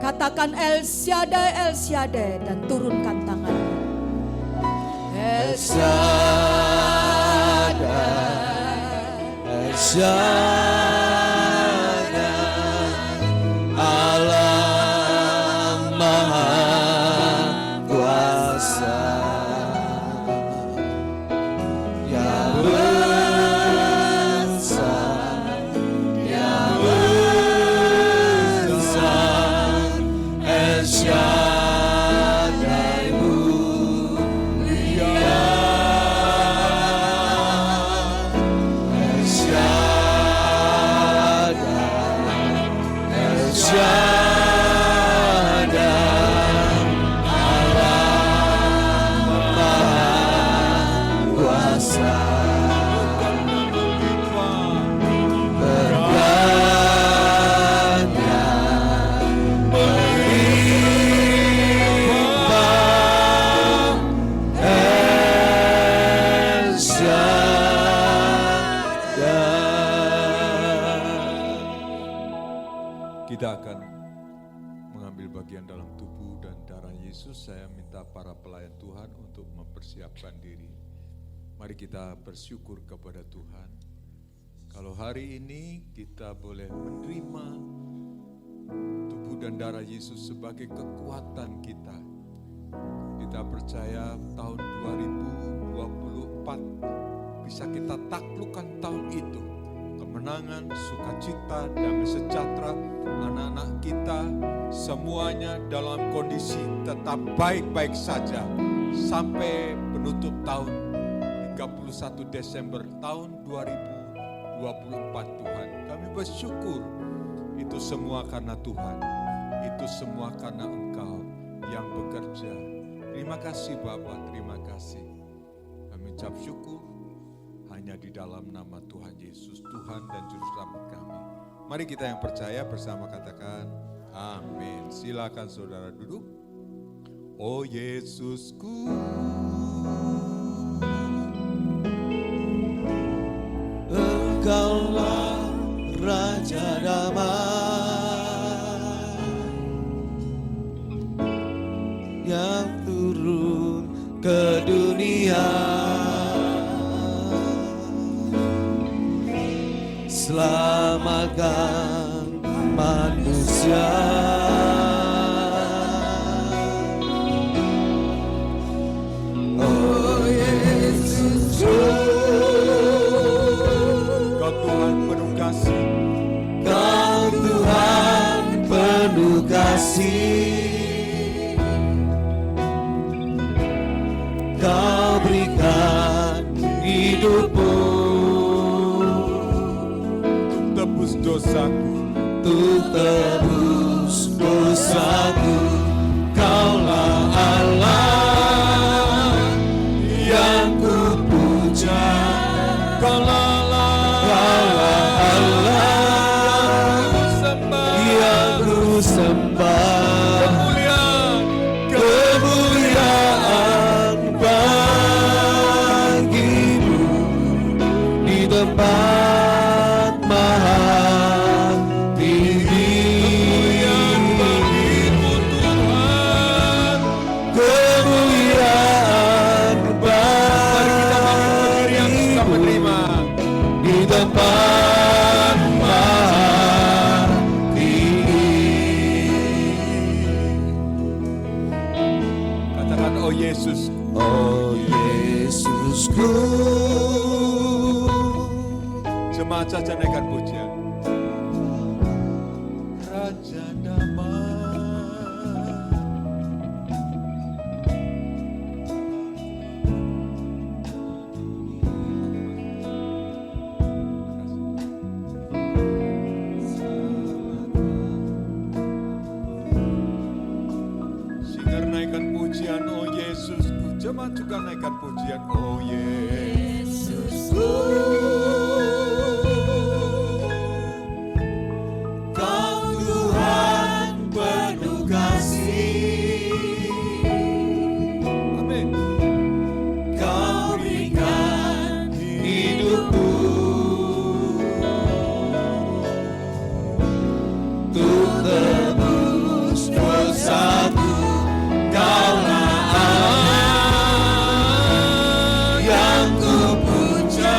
Katakan El Shaddai, El Shaddai dan turunkan tangan-Mu. El Shaddai, El Shaddai, Allah Maha Kuasa. Ya besar, ya besar, El Shaddai mulia. El Shaddai, El Shaddai, Allah Maha Kuasa. Berkatnya melimpah, El Shaddai. Kita akan mengambil bagian dalam tubuh dan darah Yesus. Saya minta para pelayan Tuhan untuk mempersiapkan diri. Mari kita bersyukur kepada Tuhan. Kalau hari ini kita boleh menerima tubuh dan darah Yesus sebagai kekuatan kita. Kita percaya tahun 2024 bisa kita taklukkan tahun itu. kemenangan, sukacita, damai sejahtera. Anak-anak kita semuanya dalam kondisi tetap baik-baik saja sampai penutup tahun 31 Desember tahun 2024 Tuhan. Kami bersyukur itu semua karena Tuhan, itu semua karena Engkau yang bekerja. Terima kasih Bapa, terima kasih. Kami ucap syukur hanya di dalam nama Tuhan Yesus, Tuhan dan Juru Selamat kami. Mari kita yang percaya bersama katakan amin. Silakan saudara duduk. Oh Yesusku, Engkaulah Raja Damai yang turun ke dunia, selamatkan manusia. Oh Yesus, Kau Tuhan penuh kasih, Kau Tuhan penuh kasih, Kau berikan hidupmu tebus dosaku. untuk tebus dosaku. Kaulah Allah yang kupuja, Kaulah Allah yang ku sembah. Kemuliaan bagimu di tempat maha tinggi. Kemuliaan bagimu di tempat maha tinggi. Katakan oh Yesus, Oh Yesusku, jemaat saja naikkan pujian. Raja damai. Singer naikkan pujian oh Yesusku. Jemaat juga naikkan pujian oh Yesusku. Kau Tuhan penuh kasih, Amin. Kau berikan hidupmu untuk tebus dosaku. Kaulah Allah yang kupuja,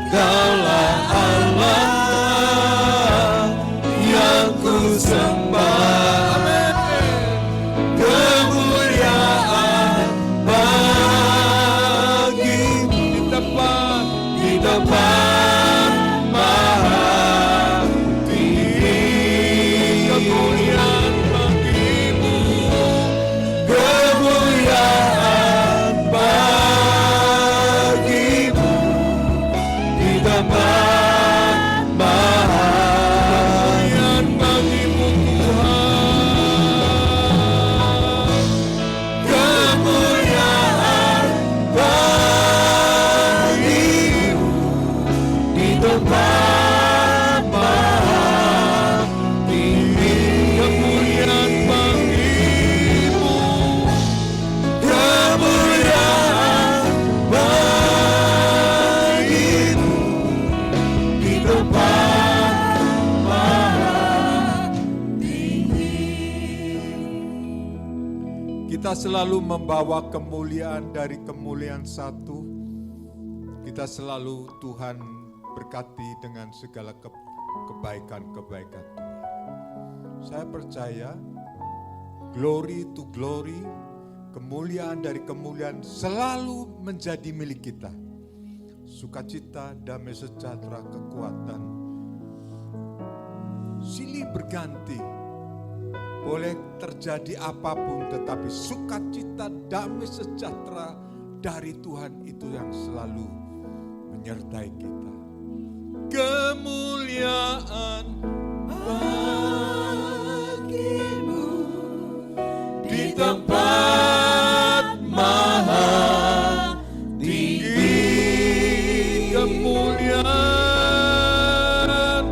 Kaulah Allah yang ku sembah. Kemuliaan bagimu di tempat maha tinggi. Kemuliaan bagimu, kemuliaan bagimu di tempat maha bagimu Tuhan. Kemuliaan bagimu di tempat maha tinggi. Kemuliaan bagimu, kemuliaan bagimu di tempat maha tinggi. Kita selalu membawa kemuliaan dari kemuliaan satu. Kita selalu Tuhan berkati dengan segala kebaikan-kebaikan Tuhan. Saya percaya glory to glory, kemuliaan dari kemuliaan selalu menjadi milik kita. sukacita, damai sejahtera, kekuatan. Silih berganti, boleh terjadi apapun, tetapi sukacita, damai sejahtera dari Tuhan itu yang selalu menyertai kita. Kemuliaan bagimu di tempat maha tinggi. Kemuliaan,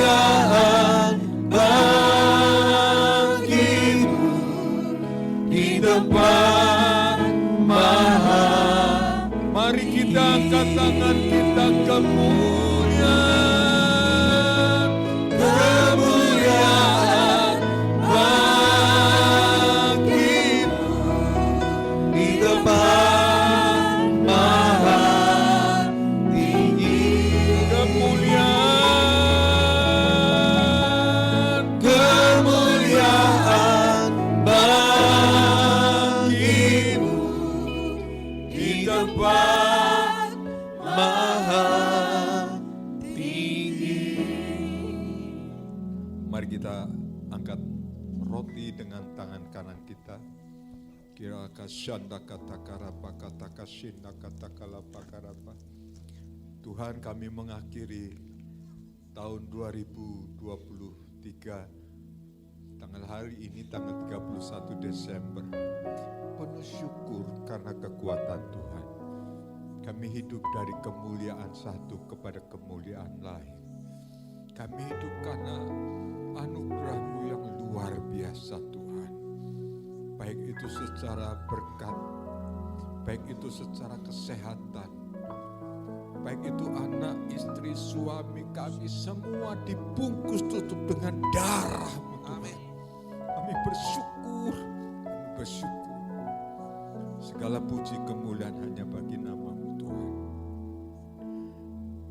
kemuliaan bagimu di tempat maha. Mari kita angkat tangan kita, kemuliaan, kemuliaan bagimu Di tempat maha tinggi. kemuliaan, Kemuliaan bagimu di tempat maha tinggi. Mari kita angkat roti dengan tangan kanan kita. Kira kasyanda kata karapa kata kashinda kata kalapa karapa. Tuhan, kami mengakhiri tahun 2023 tanggal hari ini tanggal 31 Desember. Penuh syukur karena kekuatan Tuhan. Kami hidup dari kemuliaan satu kepada kemuliaan lain. Kami hidup karena anugerah-Mu yang luar biasa Tuhan. Baik itu secara berkat, baik itu secara kesehatan, baik itu anak, istri, suami kami semua dibungkus tutup dengan darah-Mu Tuhan. Kami bersyukur, kami bersyukur. Segala puji kemuliaan hanya bagi nama-Mu Tuhan.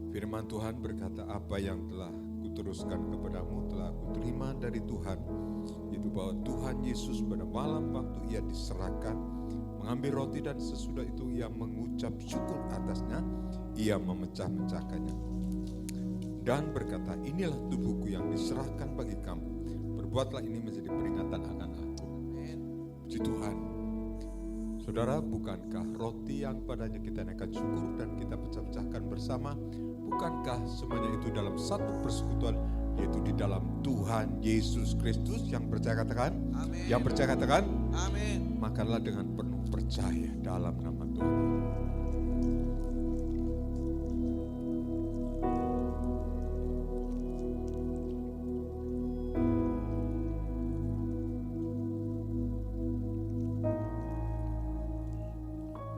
Firman Tuhan berkata, apa yang telah kuteruskan kepadamu telah kuterima dari Tuhan, yaitu bahwa Tuhan Yesus pada malam waktu ia diserahkan, mengambil roti dan sesudah itu ia mengucap syukur atasnya, ia memecah-mecahkannya. Dan berkata, inilah tubuhku yang diserahkan bagi kamu, perbuatlah ini menjadi peringatan akan aku. Puji Tuhan. Saudara, bukankah roti yang padanya kita naikkan syukur dan kita pecah-pecahkan bersama, bukankah semuanya itu dalam satu persekutuan, yaitu di dalam Tuhan Yesus Kristus? Yang percaya katakan, Amin. yang percaya katakan, Amin. makanlah dengan penuh percaya dalam nama Tuhan.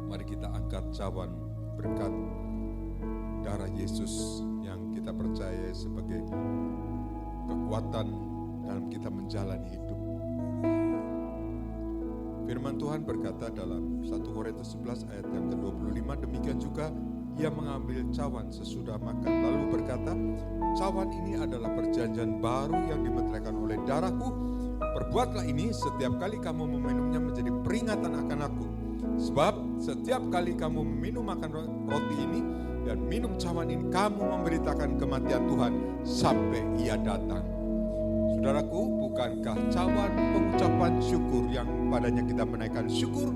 Mari kita angkat cawan berkat darah Yesus yang kita percaya sebagai kekuatan dalam kita menjalani hidup. Firman Tuhan berkata dalam 1 Korintus 11 ayat yang ke-25, demikian juga ia mengambil cawan sesudah makan lalu berkata, cawan ini adalah perjanjian baru yang dimeteraikan oleh darahku. Perbuatlah ini setiap kali kamu meminumnya menjadi peringatan akan aku. Sebab setiap kali kamu meminum makan roti ini dan minum cawan ini, kamu memberitakan kematian Tuhan sampai ia datang. Saudaraku, bukankah cawan pengucapan syukur yang padanya kita menaikkan syukur?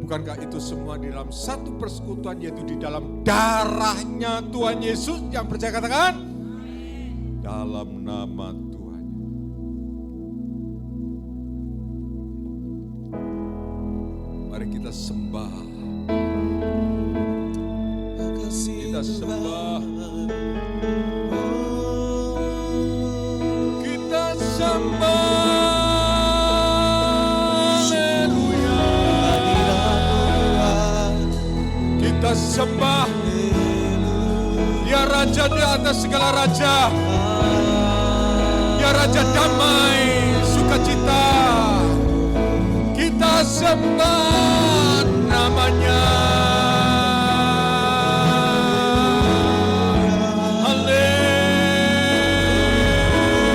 Bukankah itu semua di dalam satu persekutuan, yaitu di dalam darahnya Tuhan Yesus? Yang percaya katakan, dalam nama Tuhan. Mari kita sembah. Kita sembah. Kita sembah. Haleluya. Kita sembah. Dia Raja di atas segala raja. Dia Raja damai, sukacita. Kita sembah namanya.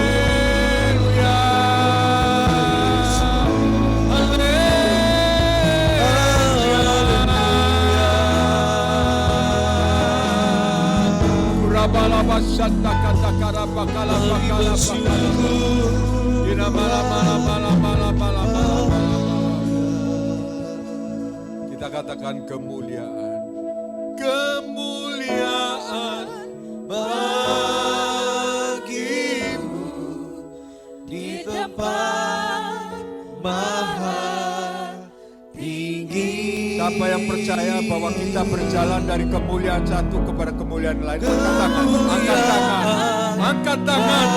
Haleluya. Haleluya. Kita katakan kemuliaan. Kemuliaan bagimu di tempat maha tinggi. Siapa yang percaya bahwa kita berjalan dari kemuliaan satu kepada kemuliaan lain? Angkat tangan, angkat tangan, angkat tangan.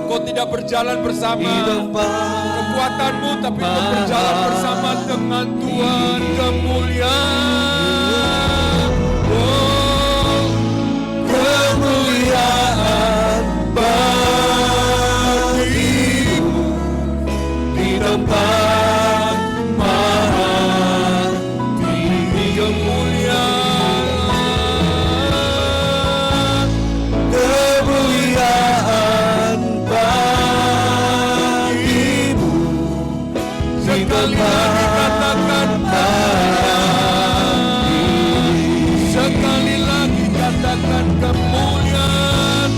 Kau tidak berjalan bersama kekuatanmu, tapi kau berjalan bersama dengan Tuhan. Kemuliaan, oh, Kemuliaan bagimu di tempat maha tinggi. kemuliaan. Kemuliaan bagimu di Sekali lagi katakan sekali lagi katakan kemuliaan.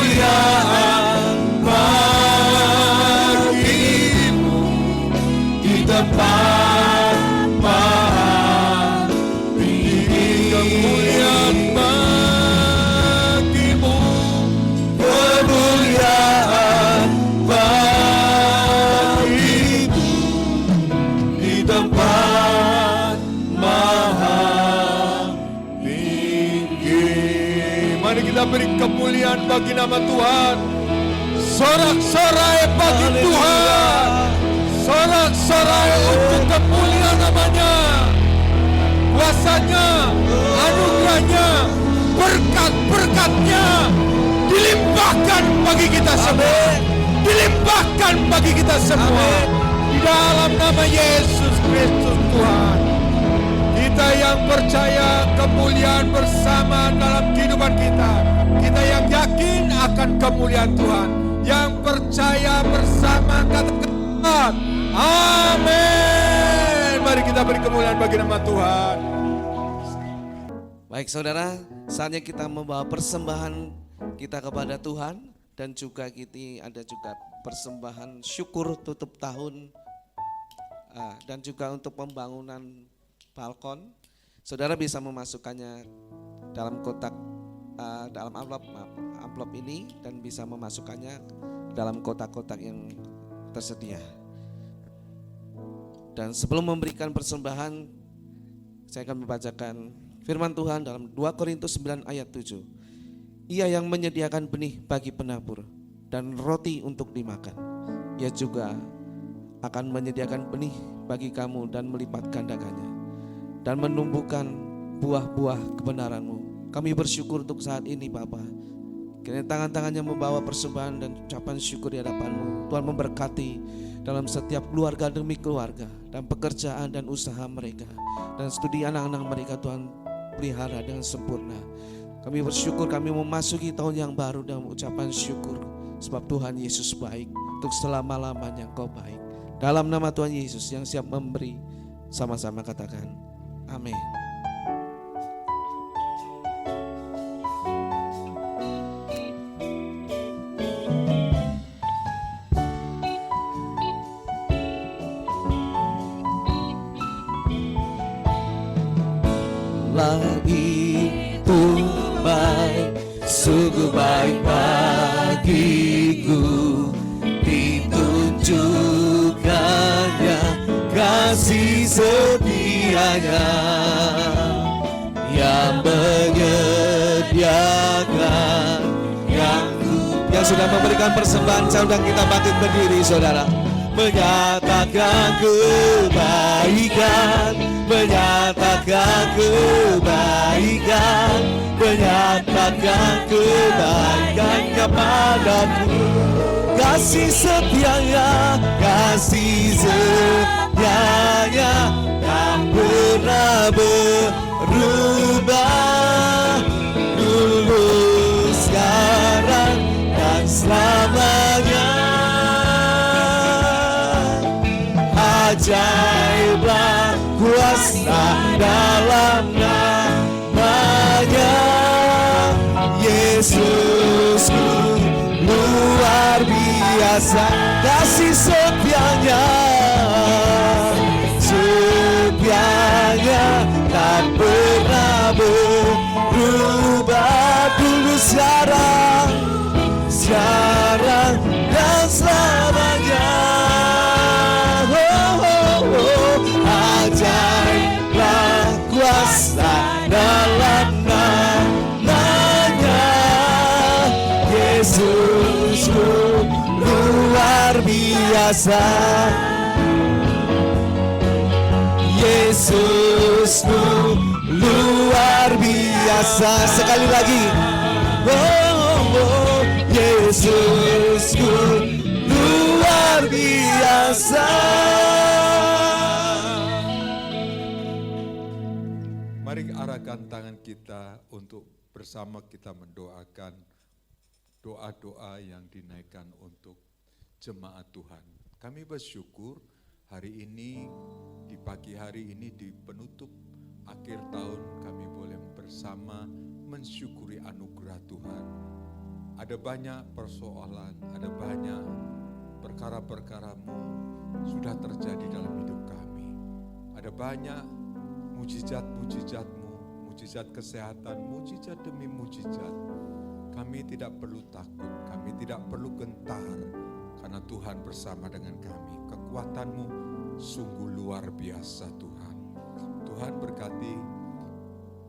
kemuliaan bagimu di tempat maha tinggi. Kemuliaan bagimu. Kemuliaan bagimu di tempat maha tinggi. Mari kita beri kemuliaan bagi nama Tuhan. Sorak-sorai bagi Tuhan. Sorak-sorai untuk kemuliaan namanya. Kuasanya, anugerahnya, berkat-berkatnya dilimpahkan bagi kita semua. Dilimpahkan bagi kita semua. Di dalam nama Yesus Kristus Tuhan. Kita yang percaya kemuliaan bersama dalam kehidupan kita. Kita yang yakin akan kemuliaan Tuhan. Yang percaya bersama katakan amin. Mari kita beri kemuliaan bagi nama Tuhan. Baik saudara, saatnya kita membawa persembahan kita kepada Tuhan. Dan juga kita ada juga persembahan syukur tutup tahun. Dan juga untuk pembangunan balkon. Saudara bisa memasukkannya dalam kotak, dalam amplop ini. Dan bisa memasukkannya dalam kotak-kotak yang tersedia. Dan sebelum memberikan persembahan, saya akan membacakan firman Tuhan dalam 2 Korintus 9 ayat 7. Ia yang menyediakan benih bagi penabur dan roti untuk dimakan. Ia juga akan menyediakan benih bagi kamu dan melipat gandakannya dan menumbuhkan buah-buah kebenaranmu. Kami bersyukur untuk saat ini Bapa. Kiranya tangan-tangannya membawa persembahan dan ucapan syukur di hadapan-Mu. Tuhan memberkati dalam setiap keluarga demi keluarga dan pekerjaan dan usaha mereka. Dan studi anak-anak mereka Tuhan pelihara dengan sempurna. Kami bersyukur kami memasuki tahun yang baru dengan ucapan syukur. Sebab Tuhan Yesus baik, untuk selama-lamanya Engkau baik. Dalam nama Tuhan Yesus yang siap memberi, sama-sama katakan amin. Itu baik, sungguh baik bagiku, ditunjukkannya kasih setianya yang menyediakan yang sudah memberikan persembahan. Sedang kita bangkit berdiri saudara, menyatakan kebaikan, menyatakan kebaikan, menyatakan kebaikannya padaku. Kasih setianya, kasih setianya tak pernah berubah. Dulu, sekarang, dan selamanya. Ajaiblah kuasa dalam nama biasa, kasih setianya, setianya tak pernah berubah, dulu sekarang dan selamanya. Ajaiblah kuasa dalam namanya, Yesusku luar biasa, Yesusku luar biasa. Sekali lagi, Yesusku luar biasa. Mari arahkan tangan kita untuk bersama kita mendoakan doa-doa yang dinaikkan untuk jemaat Tuhan. Kami bersyukur hari ini, di pagi hari ini, di penutup akhir tahun, kami boleh bersama mensyukuri anugerah Tuhan. Ada banyak persoalan, ada banyak perkara-perkaramu sudah terjadi dalam hidup kami. Ada banyak mujizat-mujizatmu, mujizat kesehatan, mujizat demi mujizat. Kami tidak perlu takut, kami tidak perlu gentar, karena Tuhan bersama dengan kami. Kekuatan-Mu sungguh luar biasa Tuhan. Tuhan berkati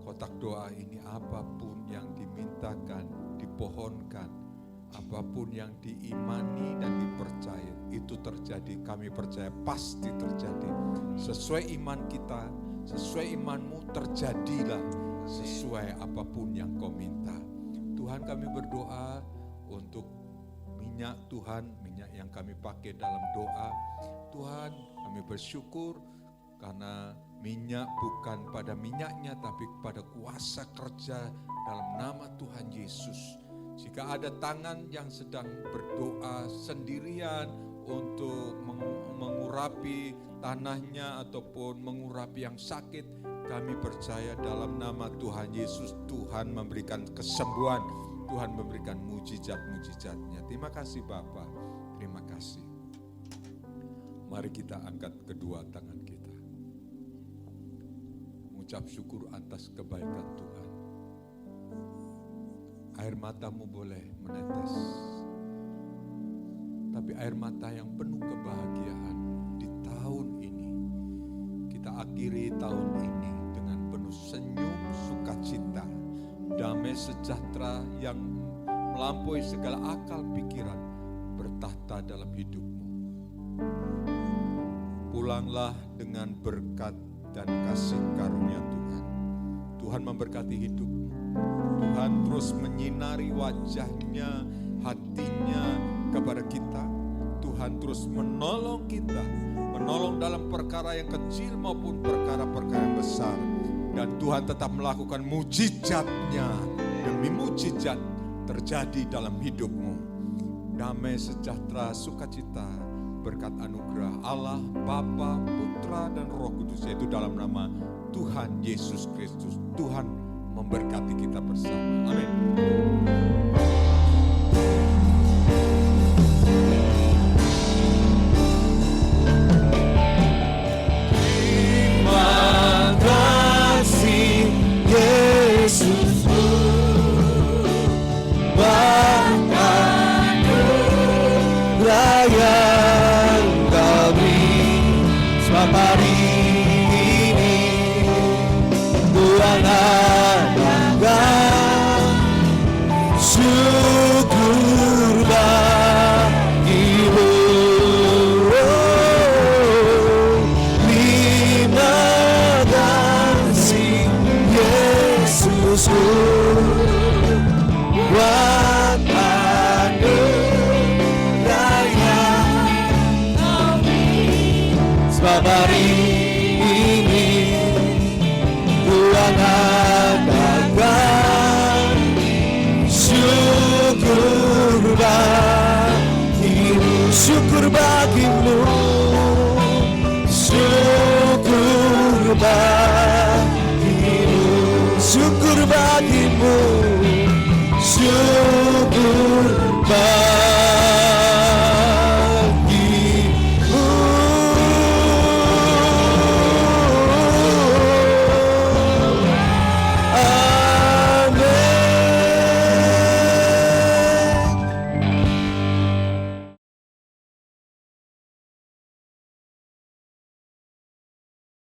kotak doa ini, apapun yang dimintakan, dipohonkan, apapun yang diimani dan dipercaya, itu terjadi. Kami percaya pasti terjadi. Sesuai iman kita, sesuai imanmu, terjadilah sesuai apapun yang kau minta. Tuhan, kami berdoa untuk minyak Tuhan, minyak yang kami pakai dalam doa. Tuhan, kami bersyukur karena minyak bukan pada minyaknya, tapi pada kuasa kerja dalam nama Tuhan Yesus. Jika ada tangan yang sedang berdoa sendirian untuk mengurapi tanahnya ataupun mengurapi yang sakit, kami percaya dalam nama Tuhan Yesus, Tuhan memberikan kesembuhan, Tuhan memberikan mujizat-mujizatnya. Terima kasih Bapa, terima kasih. Mari kita angkat kedua tangan kita, mengucap syukur atas kebaikan Tuhan. Air matamu boleh menetes, tapi air mata yang penuh kebahagiaan di tahun ini. Kita akhiri tahun ini dengan penuh senyum, sukacita, damai sejahtera yang melampaui segala akal pikiran bertahta dalam hidupmu. Pulanglah dengan berkat dan kasih karunia Tuhan. Tuhan memberkati hidupmu. Tuhan terus menyinari wajahnya, hatinya kepada kita. Tuhan terus menolong kita, menolong dalam perkara yang kecil maupun perkara-perkara yang besar. Dan Tuhan tetap melakukan mujizatnya demi mujizat terjadi dalam hidupmu. Damai sejahtera, sukacita, berkat anugerah Allah, Bapa, Putra, dan Roh Kudus, yaitu dalam nama Tuhan Yesus Kristus. Tuhan memberkati kita bersama. Amin. Terima kasih Yesus, bahkan raya kami sebab hari ini Tuhan adakan syukur bagimu. Terima kasih Yesusku, buat anugerahnya sebab hari ini Tuhan adakan syukur bagimu, syukur bagimu, syukur bagimu, syukur bagimu, syukur bagimu.